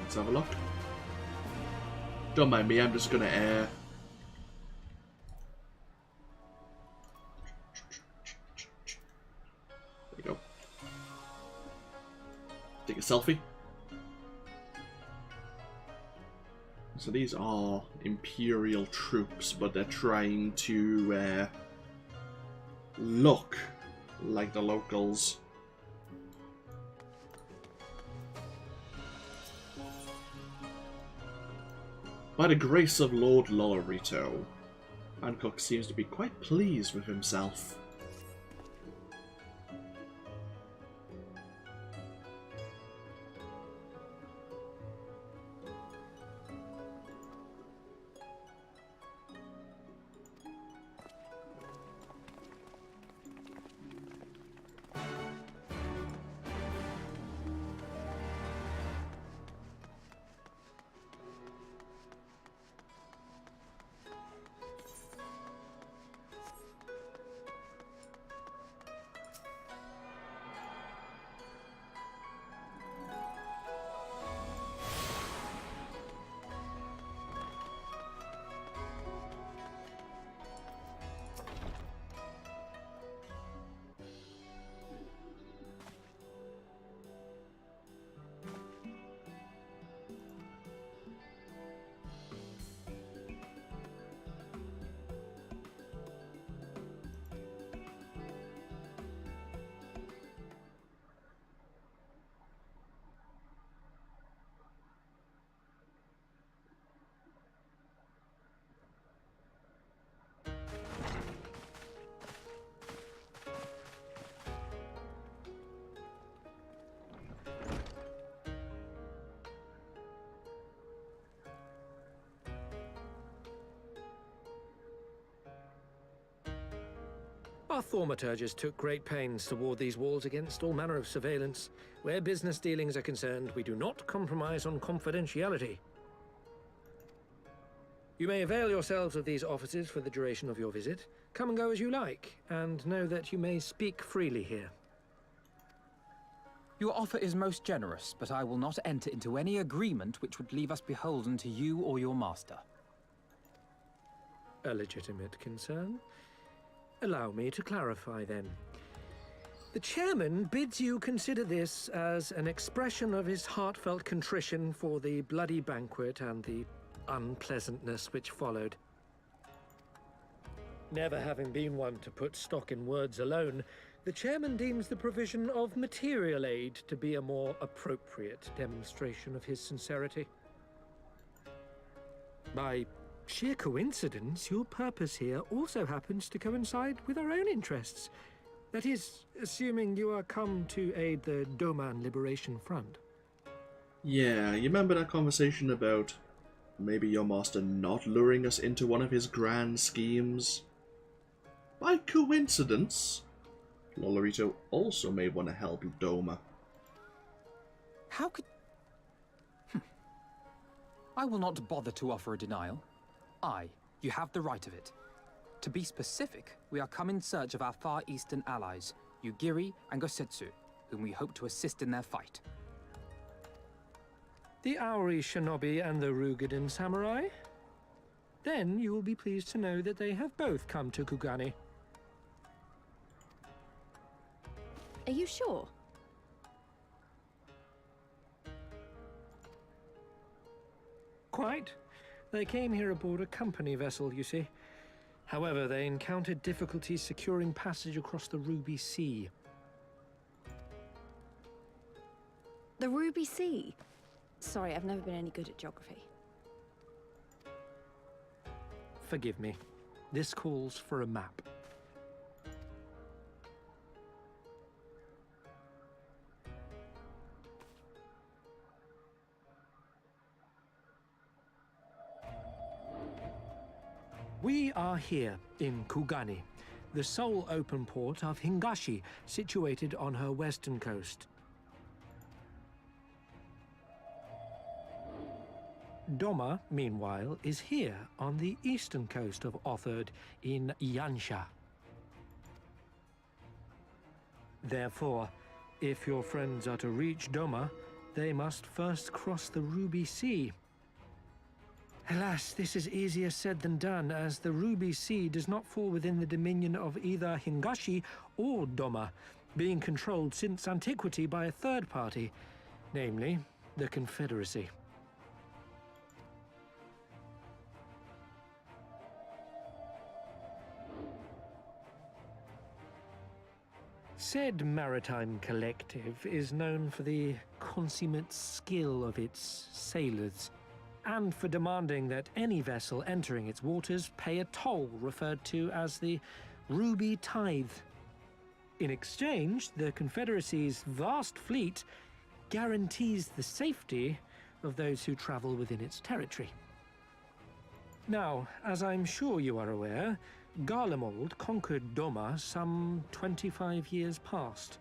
Let's have a look. Don't mind me, I'm just gonna There you go. Take a selfie. So these are Imperial troops, but they're trying to look like the locals. By the grace of Lord Lolorito, Hancock seems to be quite pleased with himself. Our thaumaturges took great pains to ward these walls against all manner of surveillance. Where business dealings are concerned, we do not compromise on confidentiality. You may avail yourselves of these offices for the duration of your visit. Come and go as you like, and know that you may speak freely here. Your offer is most generous, but I will not enter into any agreement which would leave us beholden to you or your master. A legitimate concern. Allow me to clarify then. The chairman bids you consider this as an expression of his heartfelt contrition for the bloody banquet and the unpleasantness which followed. Never having been one to put stock in words alone, the chairman deems the provision of material aid to be a more appropriate demonstration of his sincerity. By sheer coincidence, your purpose here also happens to coincide with our own interests. That is, assuming you are come to aid the Doman Liberation Front. Yeah, you remember that conversation about maybe your master not luring us into one of his grand schemes? By coincidence, Lolorito also may want to help Doma. How could... I will not bother to offer a denial. You have the right of it. To be specific, we are come in search of our Far Eastern allies, Yugiri and Gosetsu, whom we hope to assist in their fight. The Aori Shinobi and the Rugadan Samurai? Then you will be pleased to know that they have both come to Kugani. Are you sure? Quite. They came here aboard a company vessel, you see. However, they encountered difficulties securing passage across the Ruby Sea. The Ruby Sea? Sorry, I've never been any good at geography. Forgive me. This calls for a map. We are here in Kugani, the sole open port of Hingashi, situated on her western coast. Doma, meanwhile, is here on the eastern coast of Otherd in Yansha. Therefore, if your friends are to reach Doma, they must first cross the Ruby Sea. Alas, this is easier said than done, as the Ruby Sea does not fall within the dominion of either Hingashi or Doma, being controlled since antiquity by a third party, namely the Confederacy. Said maritime collective is known for the consummate skill of its sailors, and for demanding that any vessel entering its waters pay a toll referred to as the Ruby Tithe. In exchange, the Confederacy's vast fleet guarantees the safety of those who travel within its territory. Now, as I'm sure you are aware, Garlemald conquered Doma some 25 years past,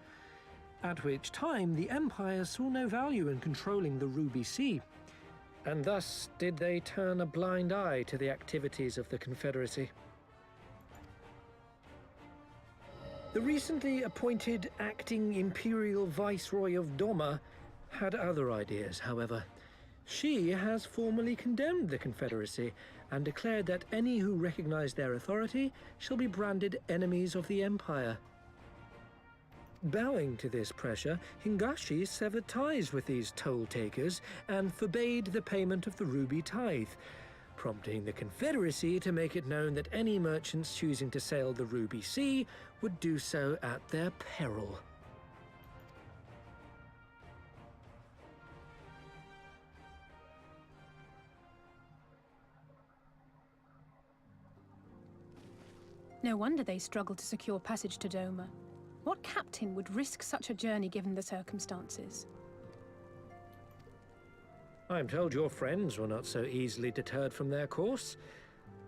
at which time the Empire saw no value in controlling the Ruby Sea, and thus did they turn a blind eye to the activities of the Confederacy. The recently appointed acting Imperial Viceroy of Doma had other ideas, however. She has formally condemned the Confederacy and declared that any who recognize their authority shall be branded enemies of the Empire. Bowing to this pressure, Hingashi severed ties with these toll-takers and forbade the payment of the Ruby Tithe, prompting the Confederacy to make it known that any merchants choosing to sail the Ruby Sea would do so at their peril. No wonder they struggled to secure passage to Doma. What captain would risk such a journey given the circumstances? I'm told your friends were not so easily deterred from their course,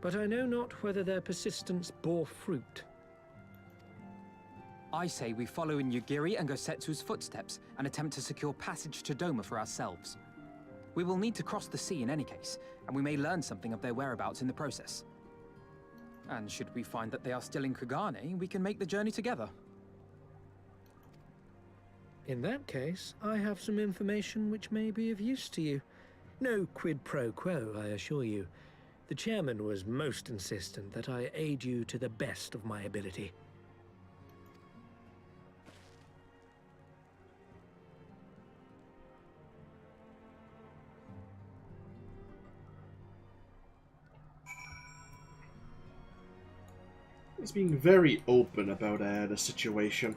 but I know not whether their persistence bore fruit. I say we follow in Yugiri and Gosetsu's footsteps and attempt to secure passage to Doma for ourselves. We will need to cross the sea in any case, and we may learn something of their whereabouts in the process. And should we find that they are still in Kugane, we can make the journey together. In that case, I have some information which may be of use to you. No quid pro quo, I assure you. The chairman was most insistent that I aid you to the best of my ability. He's being very open about the situation.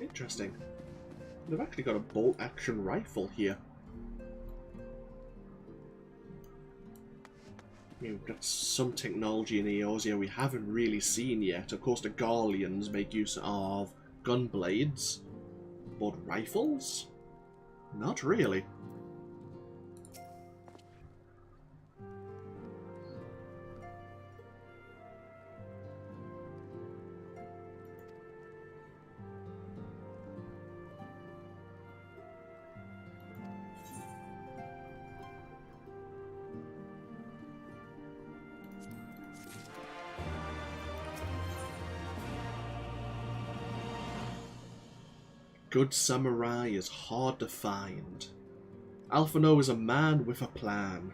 Interesting. They've actually got a bolt-action rifle here. We've got some technology in Eorzea we haven't really seen yet. Of course, the Garleans make use of gun blades, but rifles? Not really. Good samurai is hard to find. Alphino is a man with a plan.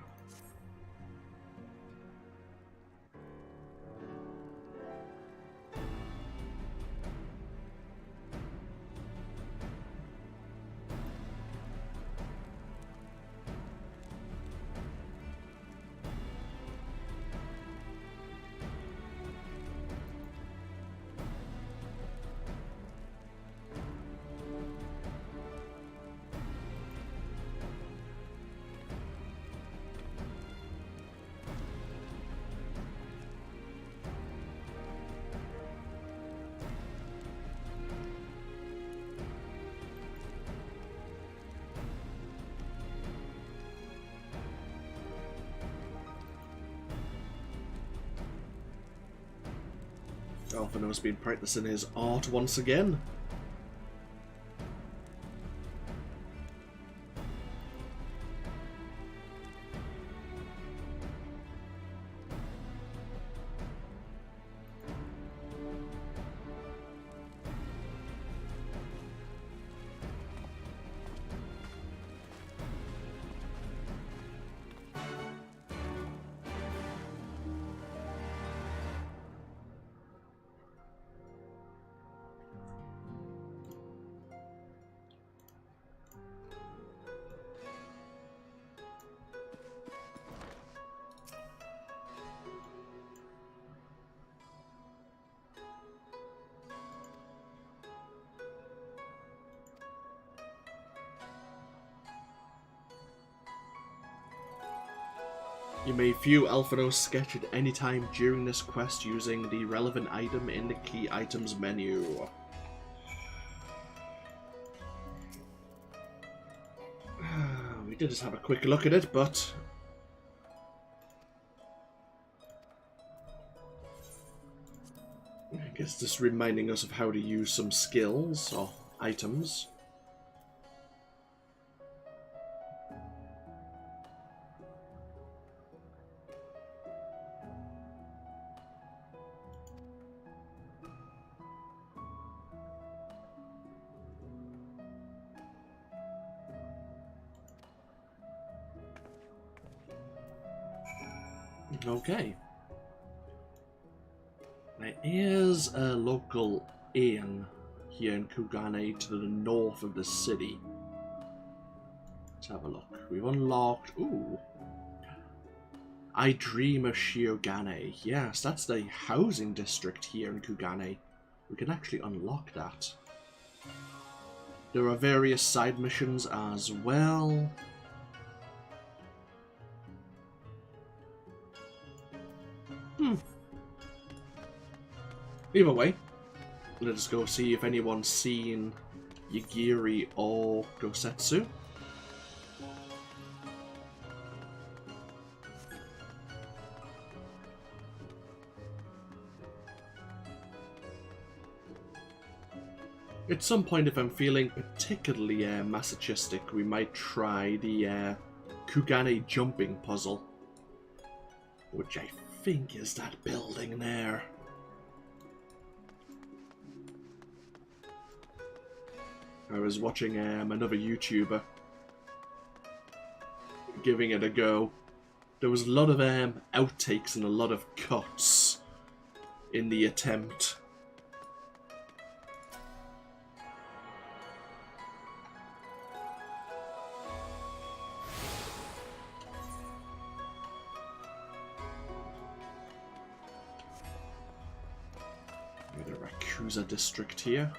Alphino's been practicing his art once again. You may view Alphino's sketch at any time during this quest using the relevant item in the key items menu. We did just have a quick look at it, but I guess just reminding us of how to use some skills or items. Okay. There is a local inn here in Kugane to the north of the city. Let's have a look. We've unlocked... Ooh. I Dream of Shiogane. Yes, that's the housing district here in Kugane. We can actually unlock that. There are various side missions as well. Either way, let us go see if anyone's seen Yagiri or Gosetsu. At some point, if I'm feeling particularly masochistic, we might try the Kugane jumping puzzle, which I think is that building there. I was watching another YouTuber giving it a go. There was a lot of outtakes and a lot of cuts in the attempt. The Rakusa district here.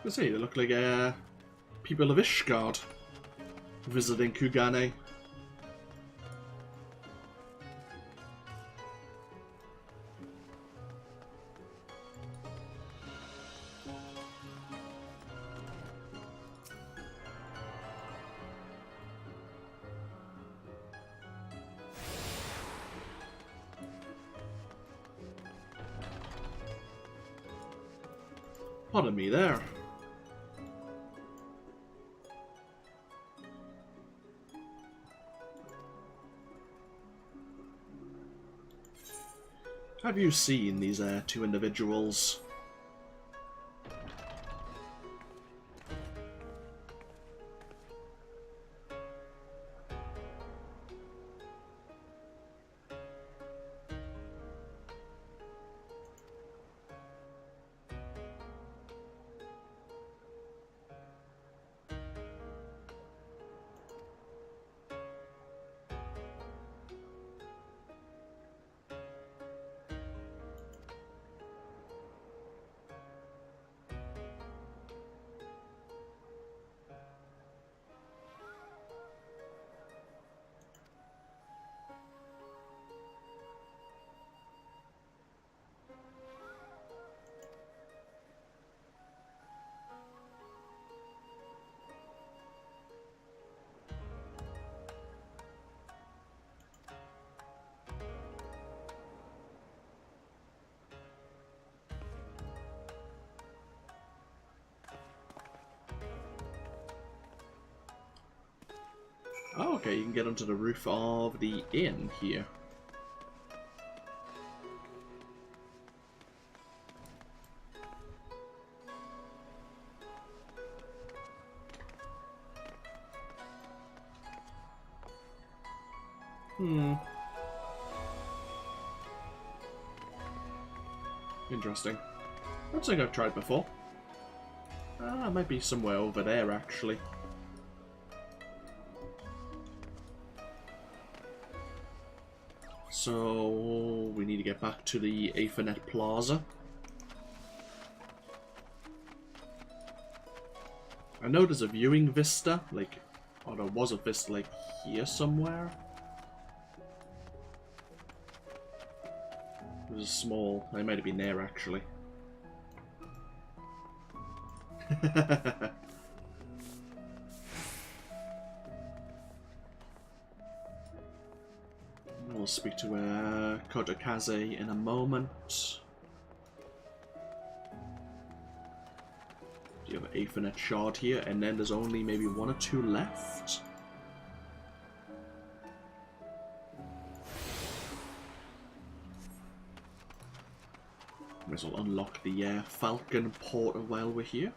Let's see, they look like people of Ishgard visiting Kugane. Pardon me there. Have you seen these two individuals? Oh, okay, you can get onto the roof of the inn here. Interesting. Not something I've tried before. Ah, it might be somewhere over there, actually. So, we need to get back to the Aethernet Plaza. I know there's a viewing vista, like, or there was a vista, like, here somewhere. It was small. It might have been there, actually. We'll speak to Kodakaze in a moment. You have an Aethernet shard here, and then there's only maybe 1 or 2 left. Might as well unlock the Falcon portal while we're here.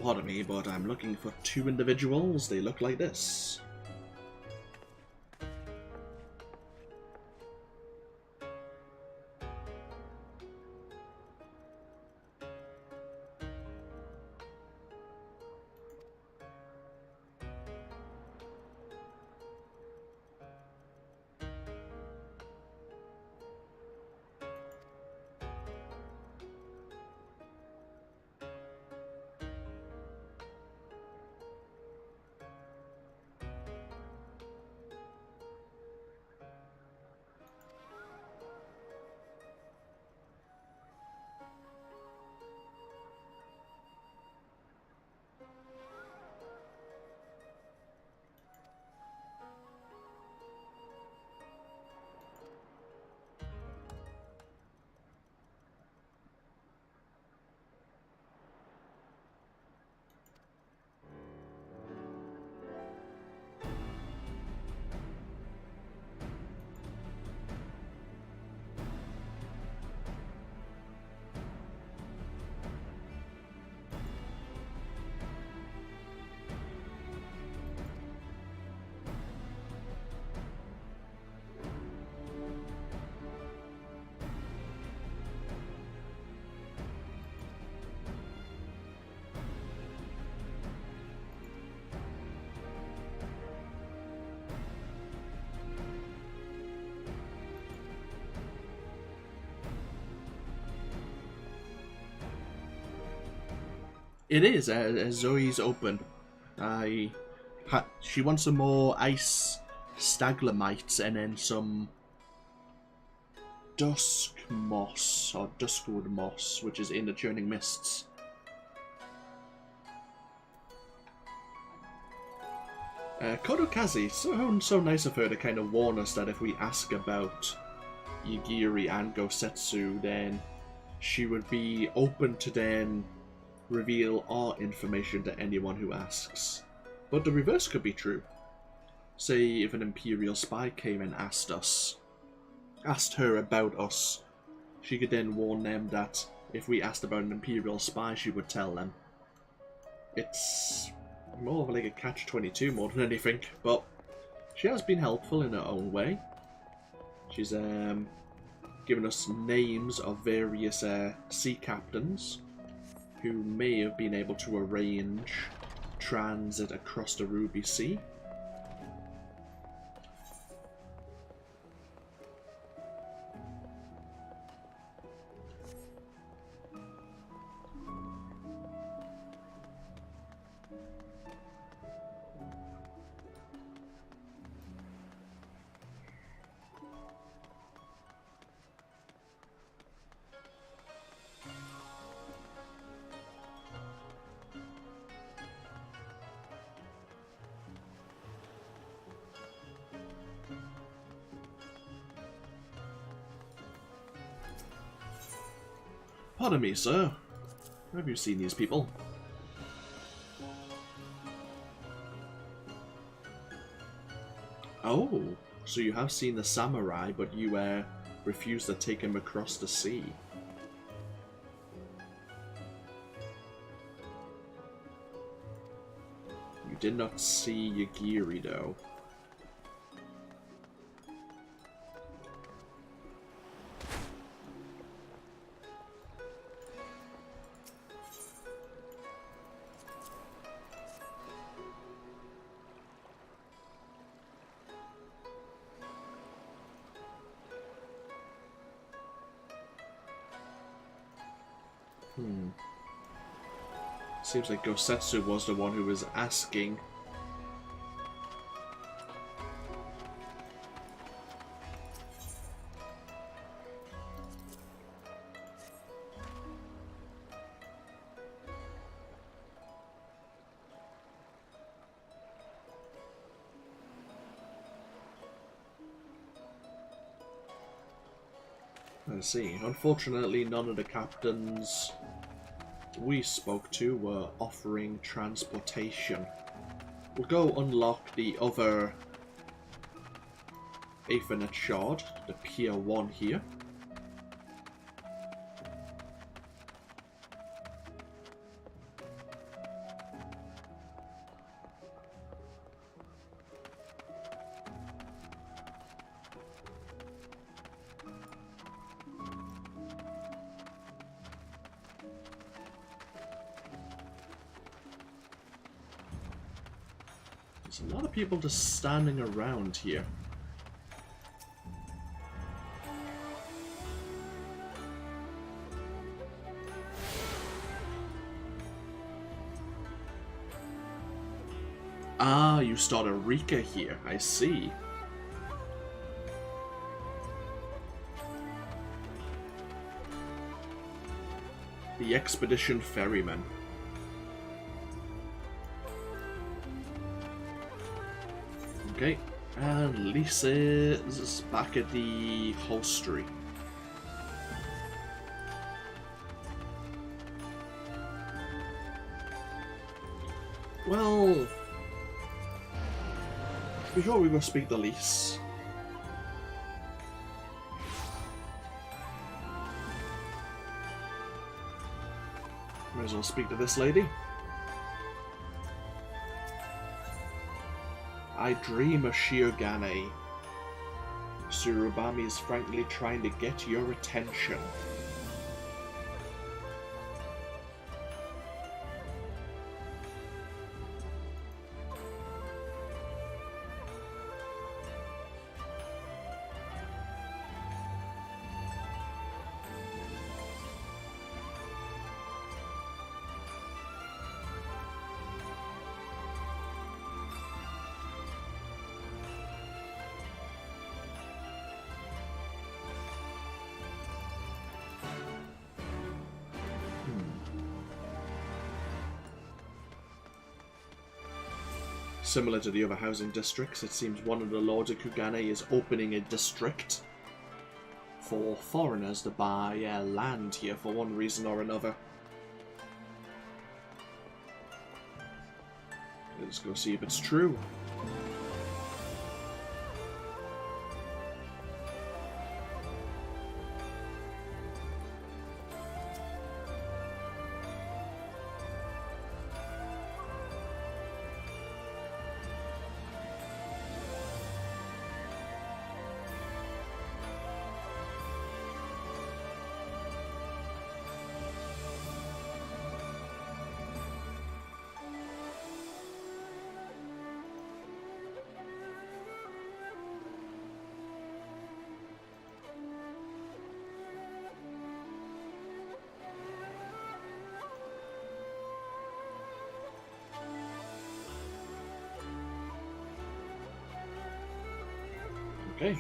Pardon me, but I'm looking for 2 individuals. They look like this. It is. Zoe's open. She wants some more ice staglamites and then some dusk moss or duskwood moss, which is in the churning mists. Kodokaze, so nice of her to kind of warn us that if we ask about Yagiri and Gosetsu, then she would be open to then reveal our information to anyone who asks. But the reverse could be true. Say if an Imperial spy came and asked her about us, she could then warn them that if we asked about an Imperial spy, she would tell them. It's more of like a catch-22 more than anything, but she has been helpful in her own way. She's given us names of various sea captains who may have been able to arrange transit across the Ruby Sea. Pardon me, sir. Have you seen these people? Oh, so you have seen the samurai, but you refused to take him across the sea. You did not see Yagiri, though. Seems like Gosetsu was the one who was asking. I see. Unfortunately, none of the captains we spoke to were offering transportation. We'll go unlock the other Aethernet shard, the Pier 1 here. There's a lot of people just standing around here. Ah, you start a Rika here, I see. The Expedition Ferryman. Okay, and Lisa's back at the hostelry. Well, before we go speak to Lise, might as well speak to this lady. I dream of Shiogane. Surubami is frankly trying to get your attention. Similar to the other housing districts, it seems one of the Lords of Kugane is opening a district for foreigners to buy land here for one reason or another. Let's go see if it's true. Okay.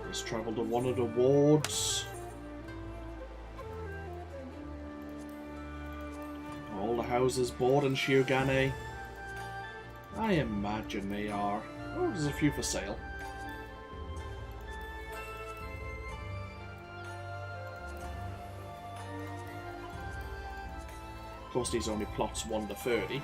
Let's travel to one of the wards. All the houses bought in Shiogane. I imagine they are. Oh, there's a few for sale. Of course, these only plots 1 to 30.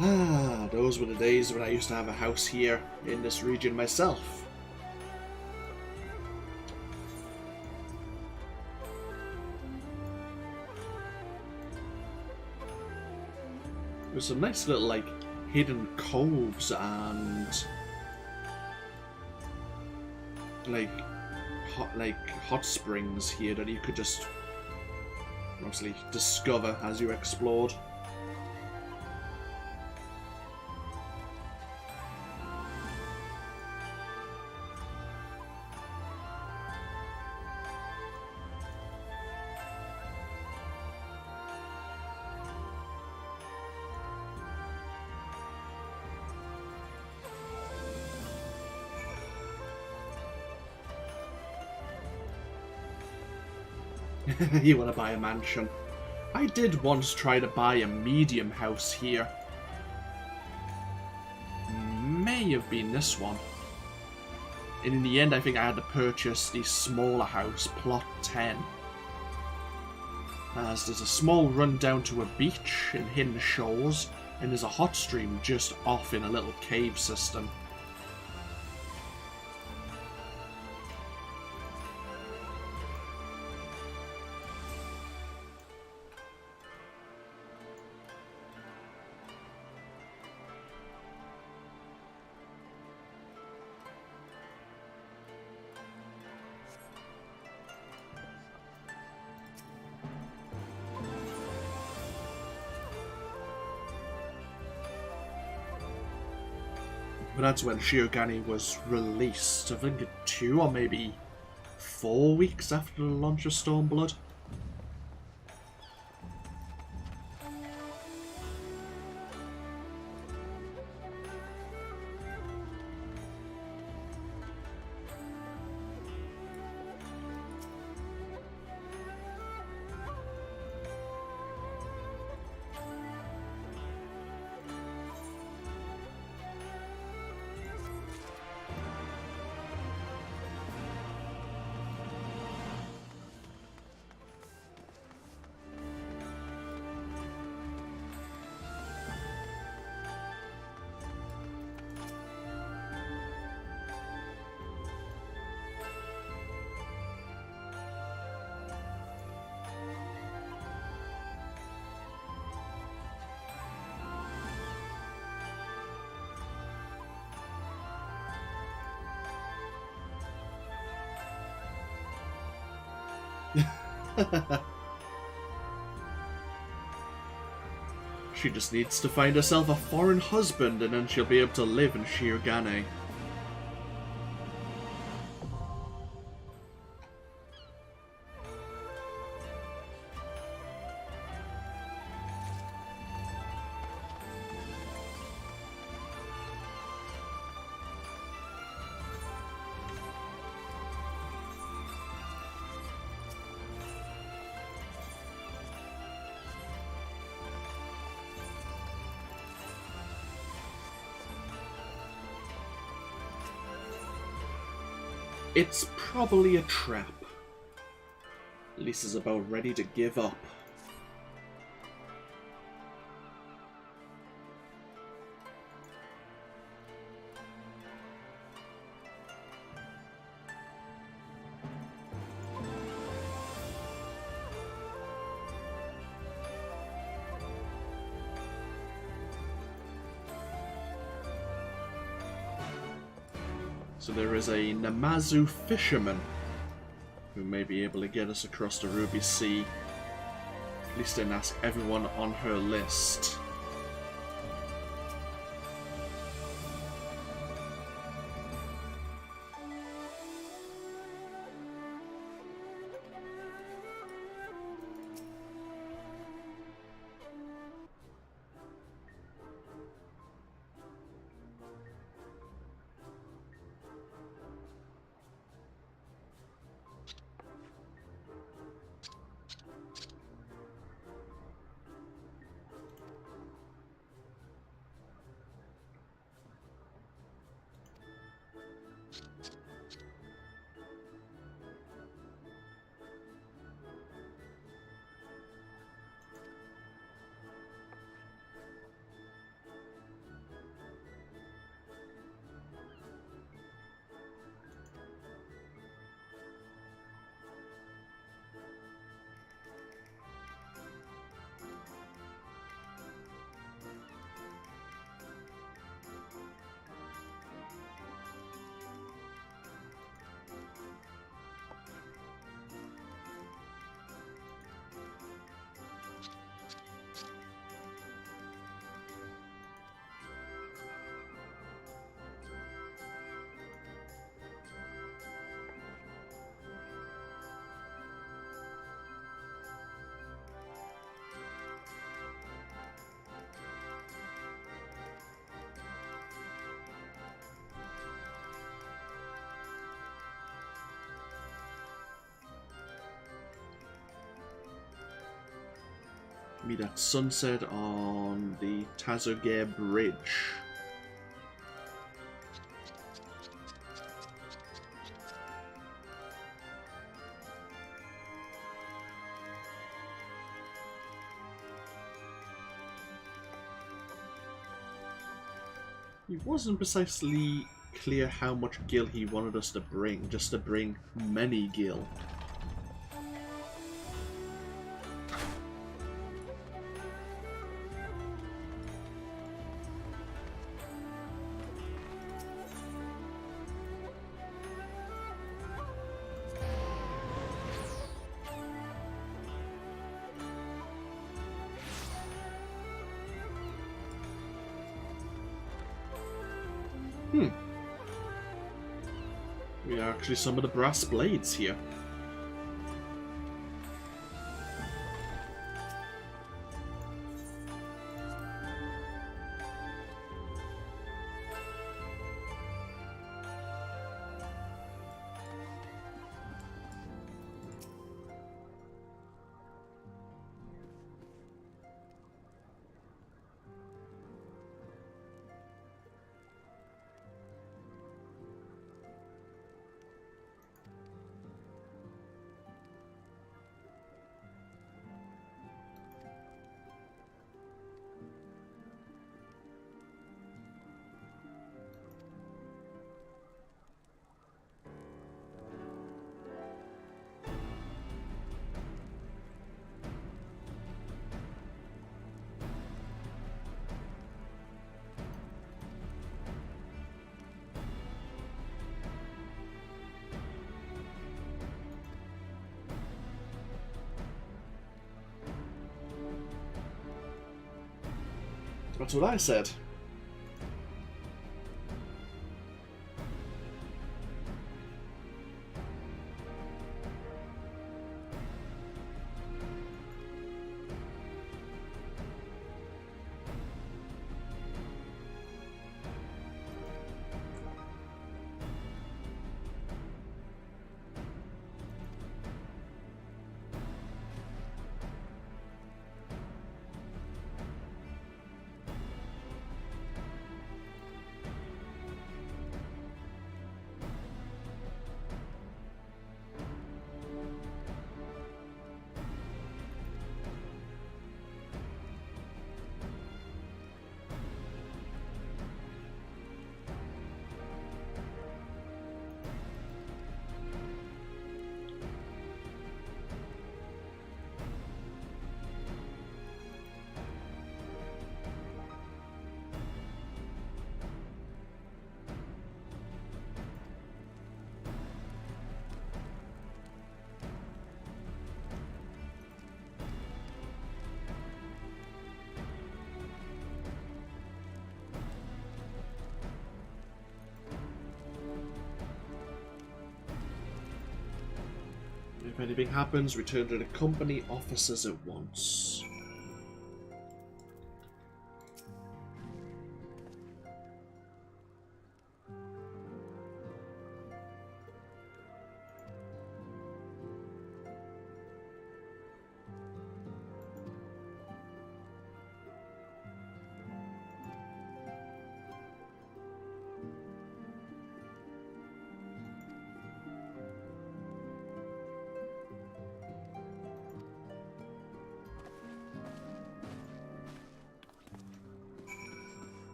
Ah, those were the days when I used to have a house here in this region myself. There's some nice little, like, hidden coves and hot springs here that you could just mostly discover as you explored. You want to buy a mansion? I did once try to buy a medium house here. May have been this one. And in the end, I think I had to purchase the smaller house, plot 10. As there's a small run down to a beach in hidden shores, and there's a hot stream just off in a little cave system. But that's when Shiogani was released. I think 2 or maybe 4 weeks after the launch of Stormblood. She just needs to find herself a foreign husband and then she'll be able to live in Shiogane. It's probably a trap. Lisa's about ready to give up. So there is a Namazu fisherman who may be able to get us across the Ruby Sea. At least then ask everyone on her list. Meet at sunset on the Tazogare Bridge. It wasn't precisely clear how much gil he wanted us to bring, just to bring many gil. We are actually some of the brass blades here. That's what I said. If anything happens, return to the company officers at once.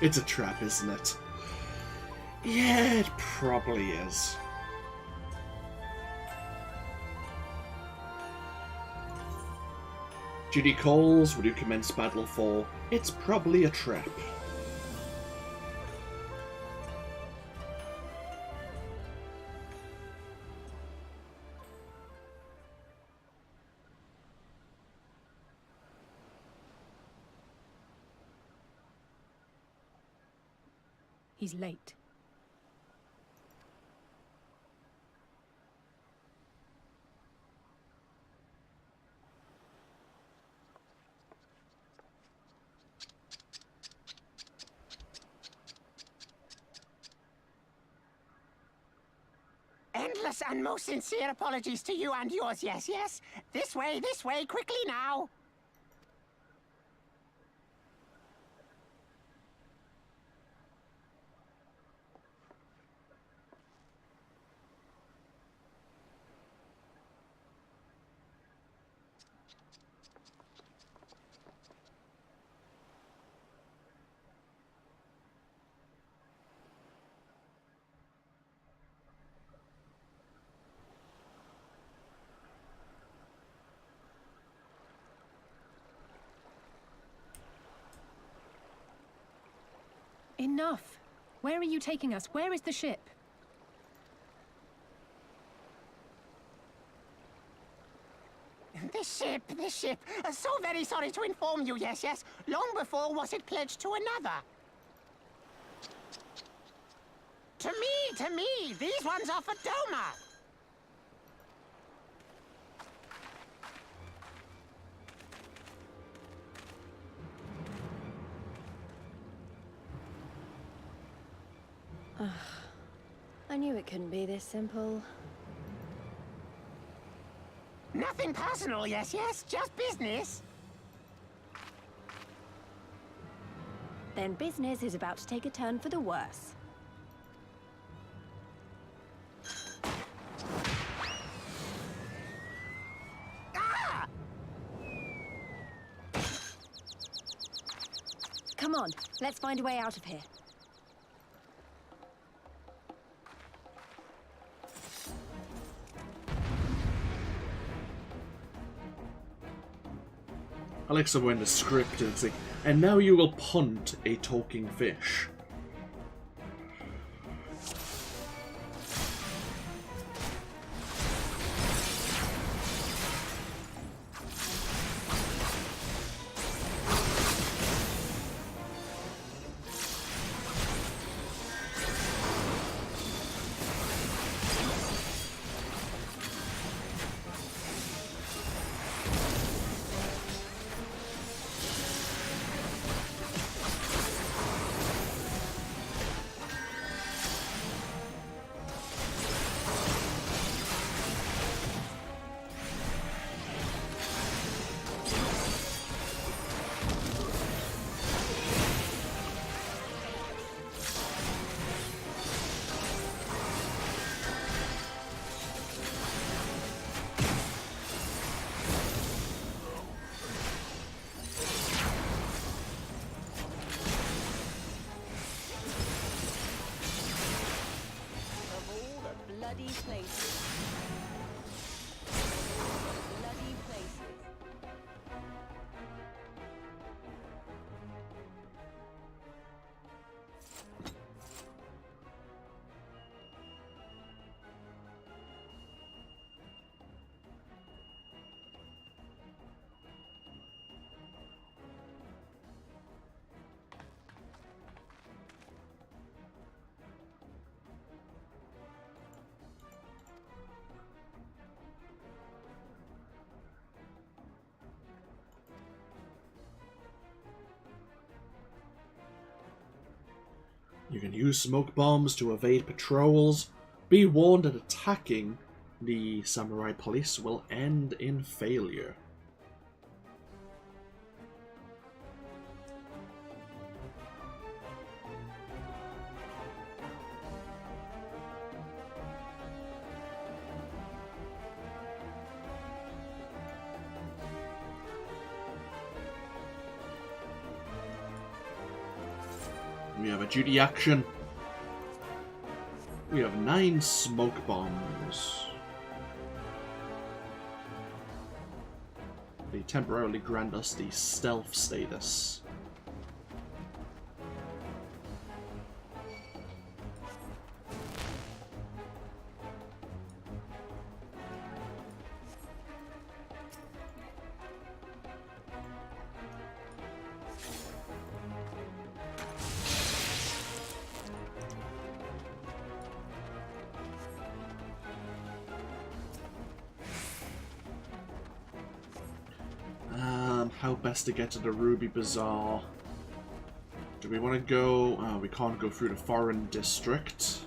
It's a trap, isn't it? Yeah, it probably is. Judy calls, we do commence battle for. It's probably a trap. He's late. Endless and most sincere apologies to you and yours, yes, yes. This way, quickly now. Enough! Where are you taking us? Where is the ship? The ship. So very sorry to inform you, yes, yes. Long before was it pledged to another. To me. These ones are for Doma. I knew it couldn't be this simple. Nothing personal, yes, yes. Just business. Then business is about to take a turn for the worse. Ah! Come on, let's find a way out of here. I like somewhere in the script it's like, and now you will punt a talking fish. Bloody places. Bloody places. You can use smoke bombs to evade patrols. Be warned that attacking the samurai police will end in failure. We have a duty action. We have 9 smoke bombs. They temporarily grant us the stealth status. How best to get to the Ruby Bazaar? Do we want to go... we can't go through the foreign district.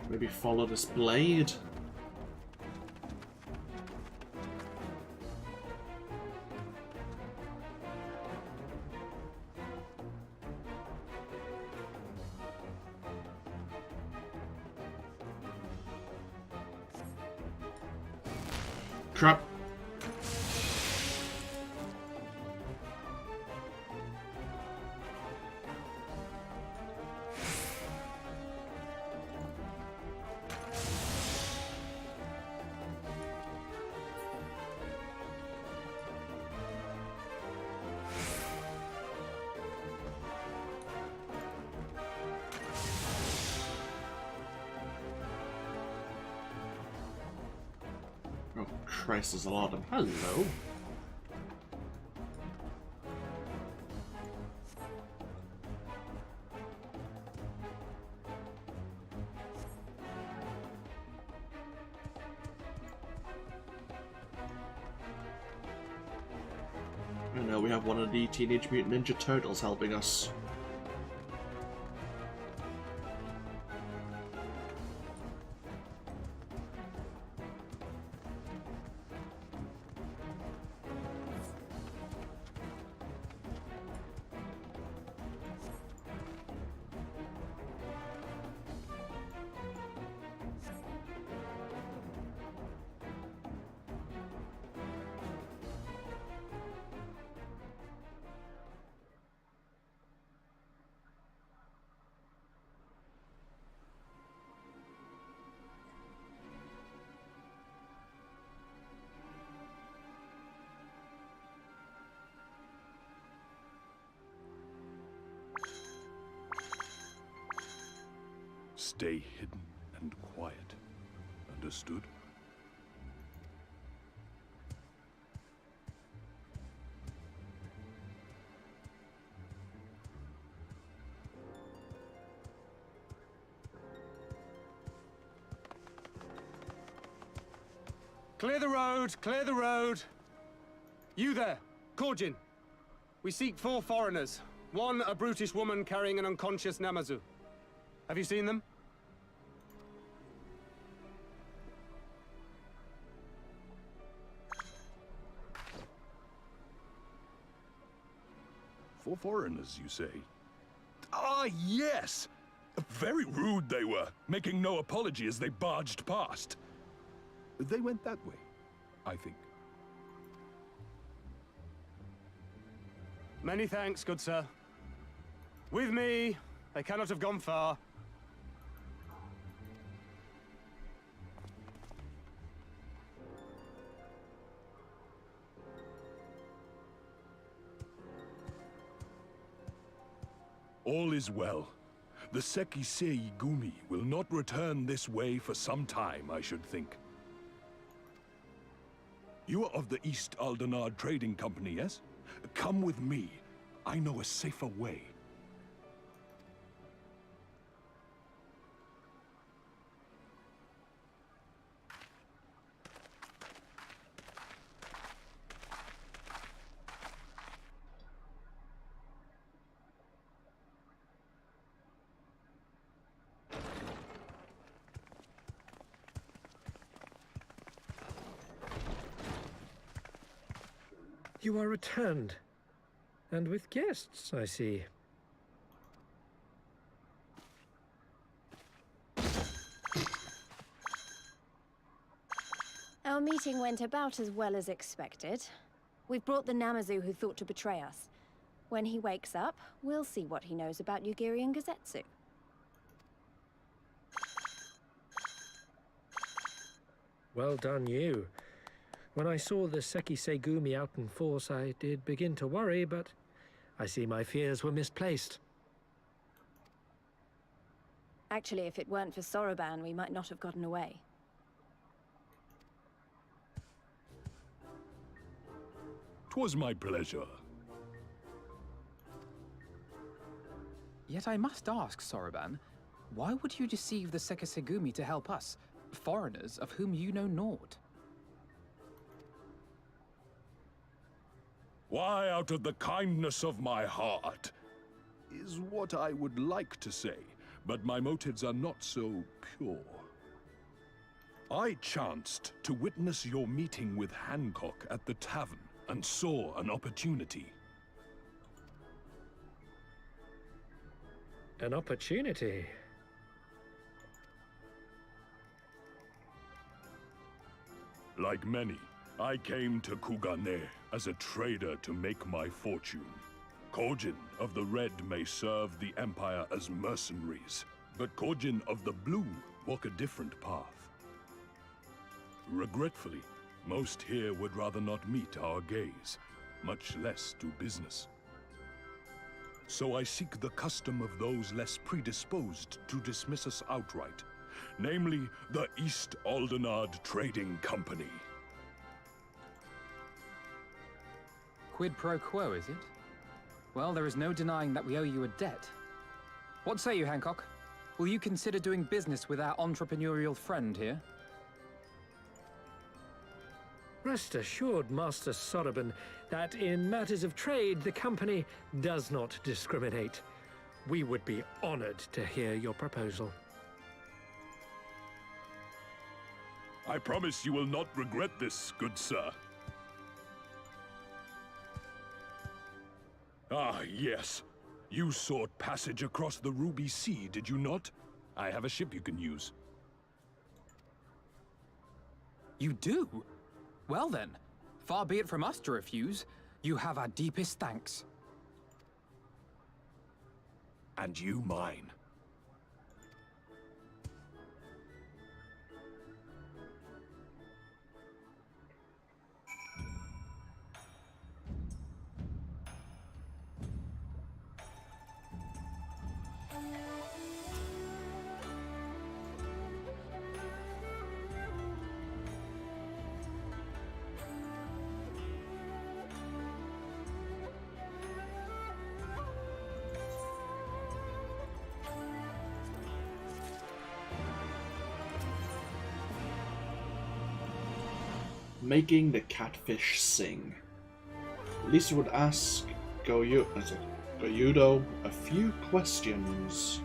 Maybe follow this blade? Crap. Oh Christ, there's a lot of them. Hello. I know we have one of the Teenage Mutant Ninja Turtles helping us. Stay hidden and quiet. Understood? Clear the road! Clear the road! You there, Korjin. We seek 4 foreigners. 1, a brutish woman carrying an unconscious Namazu. Have you seen them? For foreigners, you say? Ah, yes! Very rude they were, making no apology as they barged past. They went that way, I think. Many thanks, good sir. With me, they cannot have gone far. All is well. The City-State Gumi will not return this way for some time, I should think. You are of the East Aldenard Trading Company, yes? Come with me. I know a safer way. You are returned. And with guests, I see. Our meeting went about as well as expected. We've brought the Namazu who thought to betray us. When he wakes up, we'll see what he knows about Yugiri and Gazetsu. Well done, you. When I saw the Sekisegumi out in force, I did begin to worry, but I see my fears were misplaced. Actually, if it weren't for Soroban, we might not have gotten away. 'Twas my pleasure. Yet I must ask, Soroban, why would you deceive the Sekisegumi to help us, foreigners of whom you know naught? Why, out of the kindness of my heart, is what I would like to say, but my motives are not so pure. I chanced to witness your meeting with Hancock at the tavern, and saw an opportunity. An opportunity? Like many, I came to Kugane as a trader to make my fortune. Kojin of the Red may serve the Empire as mercenaries, but Kojin of the Blue walk a different path. Regretfully, most here would rather not meet our gaze, much less do business. So I seek the custom of those less predisposed to dismiss us outright, namely the East Aldenard Trading Company. Quid pro quo, is it? Well, there is no denying that we owe you a debt. What say you, Hancock? Will you consider doing business with our entrepreneurial friend here? Rest assured, Master Soroban, that in matters of trade, the company does not discriminate. We would be honored to hear your proposal. I promise you will not regret this, good sir. Ah, yes. You sought passage across the Ruby Sea, did you not? I have a ship you can use. You do? Well then, far be it from us to refuse. You have our deepest thanks. And you mine. Making the catfish sing. Lisa would ask Goyudo a few questions.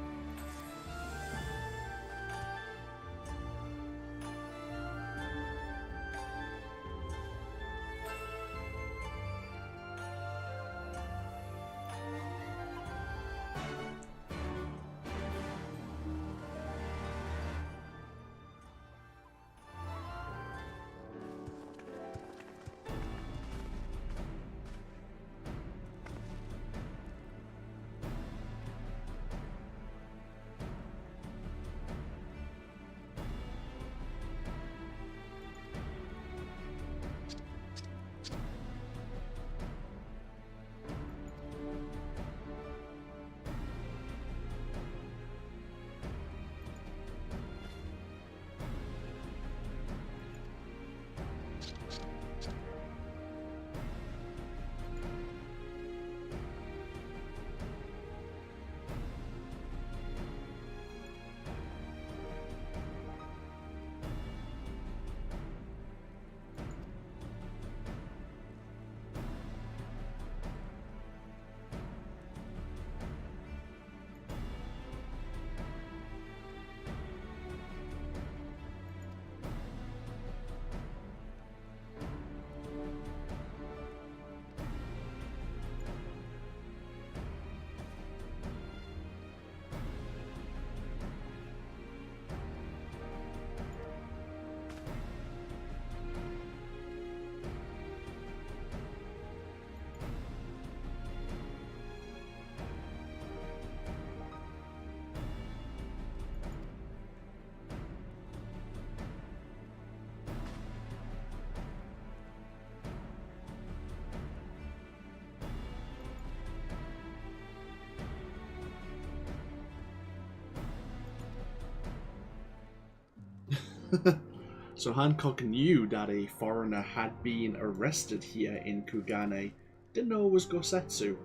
So Hancock knew that a foreigner had been arrested here in Kugane. Didn't know it was Gosetsu.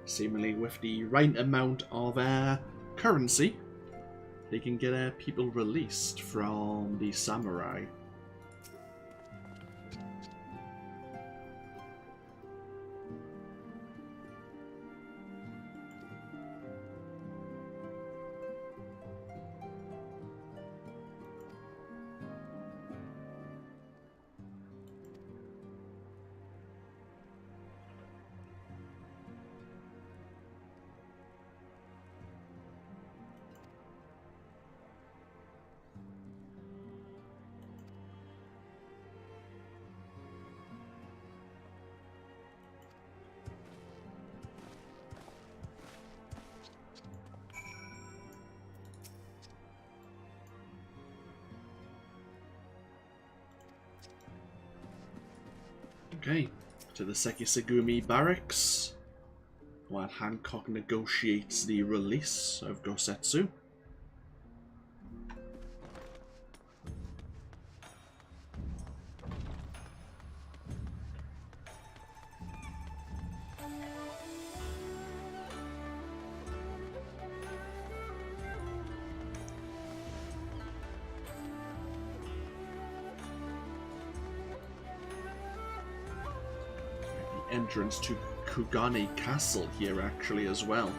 Seemingly with the right amount of currency, they can get people released from the samurai. Okay, to the Sekisegumi barracks, while Hancock negotiates the release of Gosetsu. Entrance to Kugane Castle here actually as well.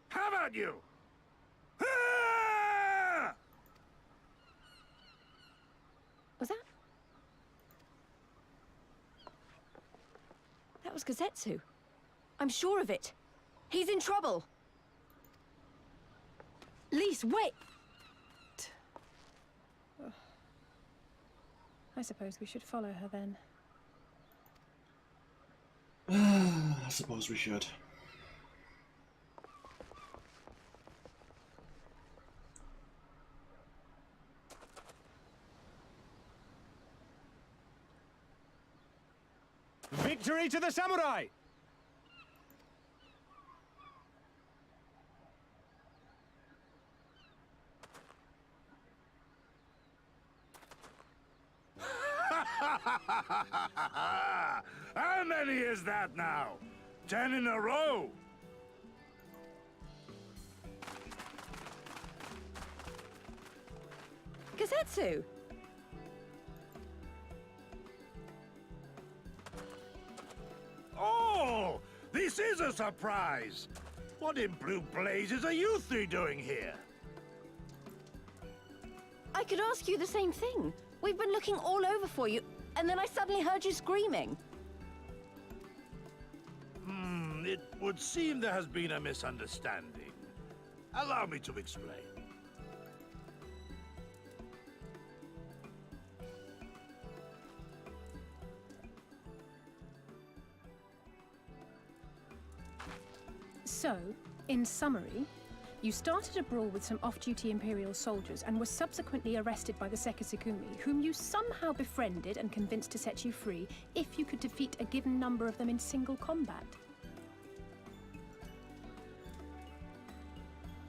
How about you? Ah! Was that? That was Gosetsu. I'm sure of it. He's in trouble. Lise, wait! I suppose we should follow her then. I suppose we should. Victory to the samurai! How many is that now? 10 in a row? Gosetsu! Oh, this is a surprise! What in blue blazes are you three doing here? I could ask you the same thing. We've been looking all over for you, and then I suddenly heard you screaming. It would seem there has been a misunderstanding. Allow me to explain. So, in summary, you started a brawl with some off-duty Imperial soldiers and were subsequently arrested by the Sekisukumi, whom you somehow befriended and convinced to set you free if you could defeat a given number of them in single combat.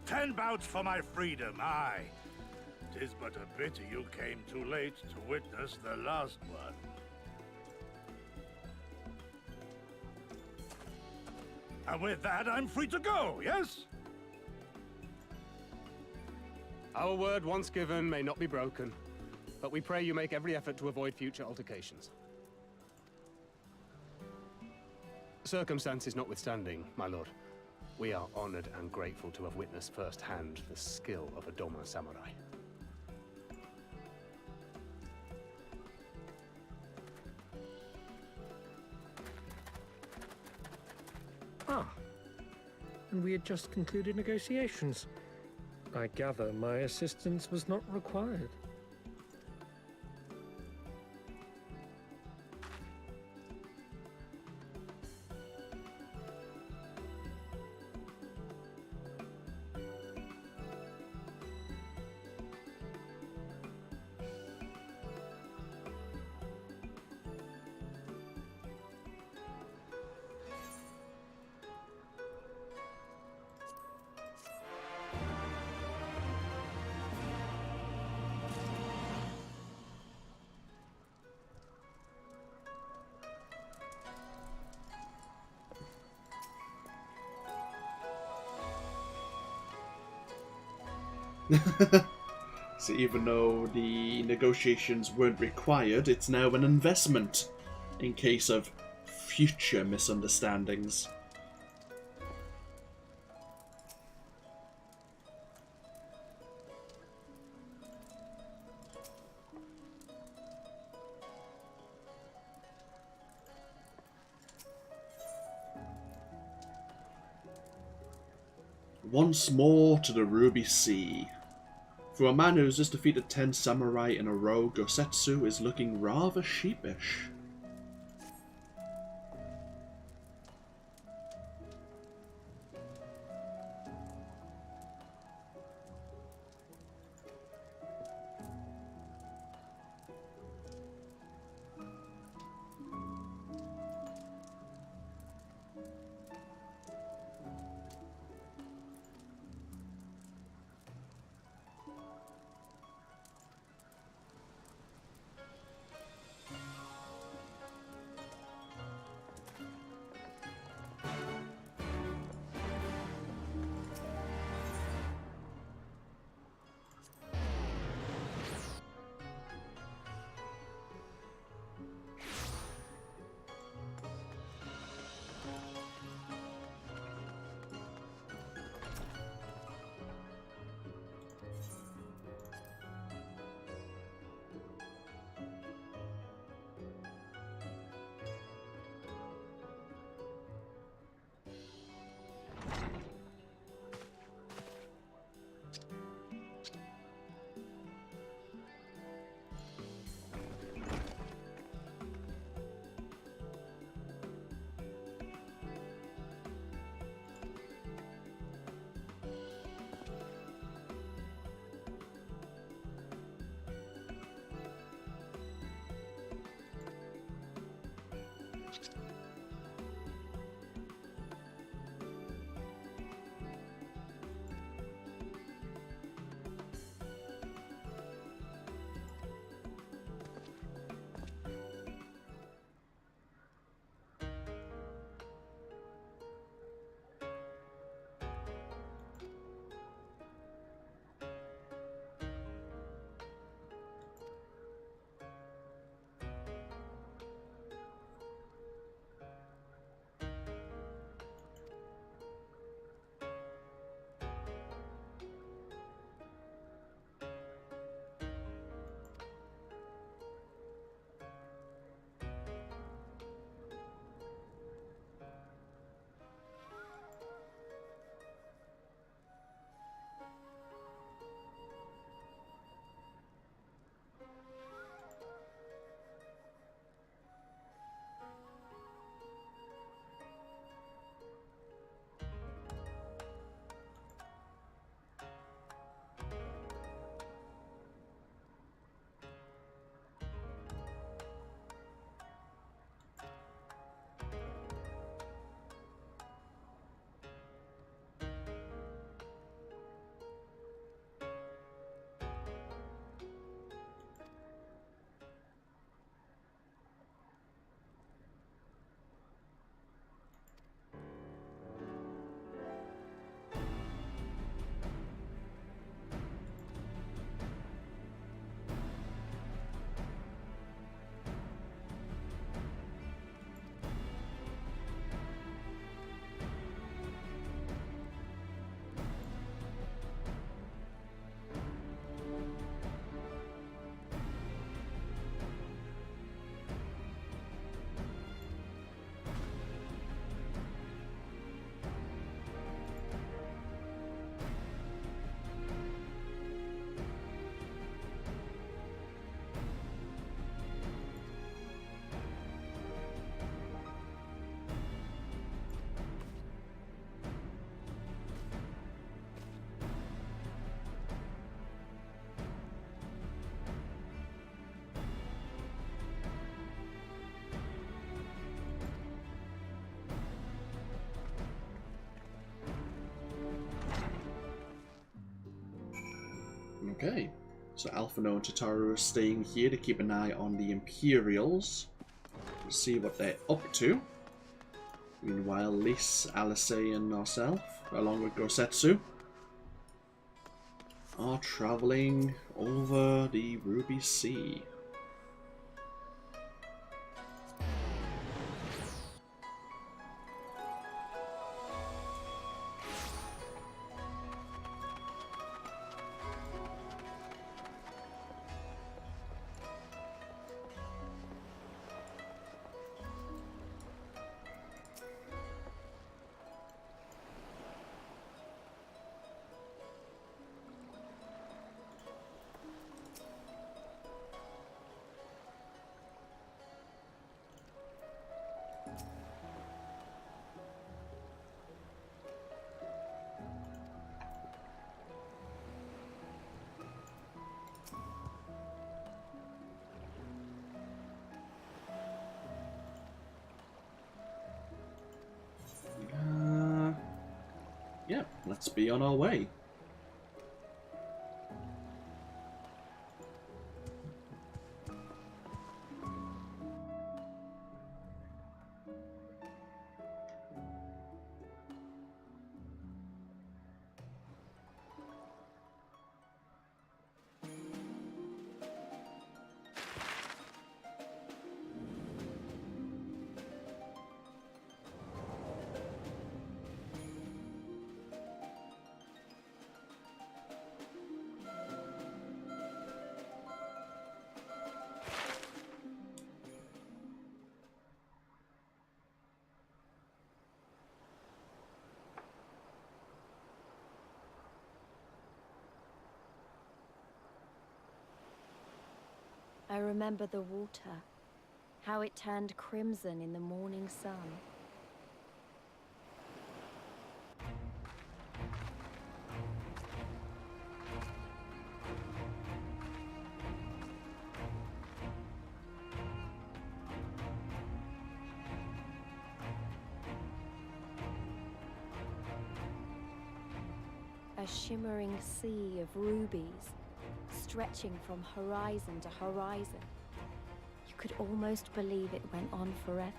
10 bouts for my freedom, aye. 'Tis but a pity you came too late to witness the last one. And with that, I'm free to go, yes? Our word once given may not be broken, but we pray you make every effort to avoid future altercations. Circumstances notwithstanding, my lord, we are honored and grateful to have witnessed firsthand the skill of a Doma samurai. Ah, and we had just concluded negotiations. I gather my assistance was not required. So even though the negotiations weren't required, it's now an investment in case of future misunderstandings. Once more to the Ruby Sea. For a man who's just defeated 10 samurai in a row, Gosetsu is looking rather sheepish. Okay, so Alphino and Tataru are staying here to keep an eye on the Imperials. See what they're up to. Meanwhile, Lys, Alice, and ourselves, along with Gosetsu, are travelling over the Ruby Sea. Yeah, let's be on our way. I remember the water, how it turned crimson in the morning sun. A shimmering sea of rubies, stretching from horizon to horizon. You could almost believe it went on forever.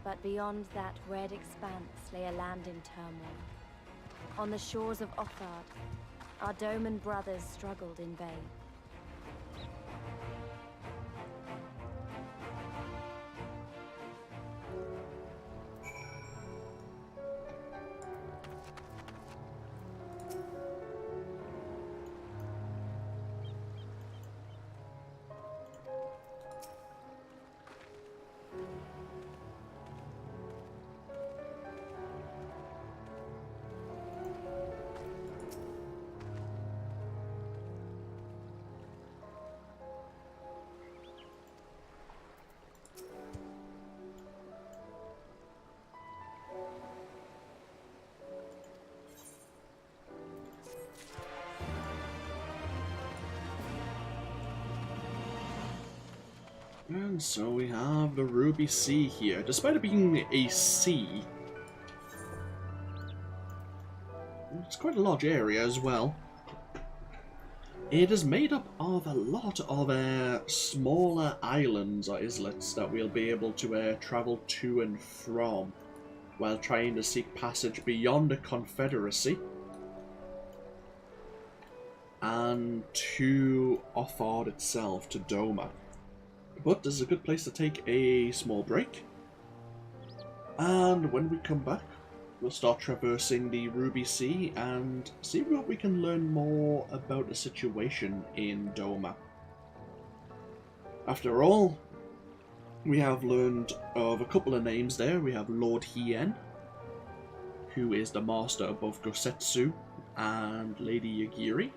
But beyond that red expanse lay a land in turmoil. On the shores of Othard, our Doman brothers struggled in vain. And so we have the Ruby Sea here. Despite it being a sea, it's quite a large area as well. It is made up of a lot of smaller islands or islets that we'll be able to travel to and from while trying to seek passage beyond the Confederacy and to Othard itself, to Doma. But this is a good place to take a small break. And when we come back, we'll start traversing the Ruby Sea and see what we can learn more about the situation in Doma. After all, we have learned of a couple of names there. We have Lord Hien, who is the master of both Gosetsu and Lady Yagiri.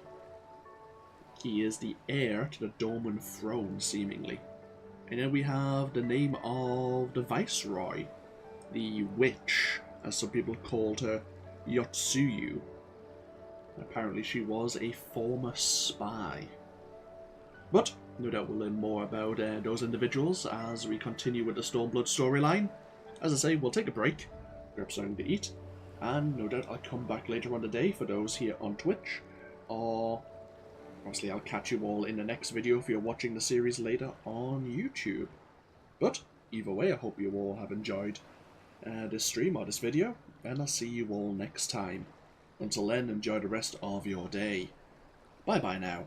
He is the heir to the Doman throne, seemingly. And then we have the name of the Viceroy, the Witch, as some people called her, Yotsuyu. Apparently she was a former spy. But no doubt we'll learn more about those individuals as we continue with the Stormblood storyline. As I say, we'll take a break, grab something to eat, and no doubt I'll come back later on today for those here on Twitch, or obviously I'll catch you all in the next video if you're watching the series later on YouTube. But either way, I hope you all have enjoyed this stream or this video, and I'll see you all next time. Until then, enjoy the rest of your day. Bye bye now.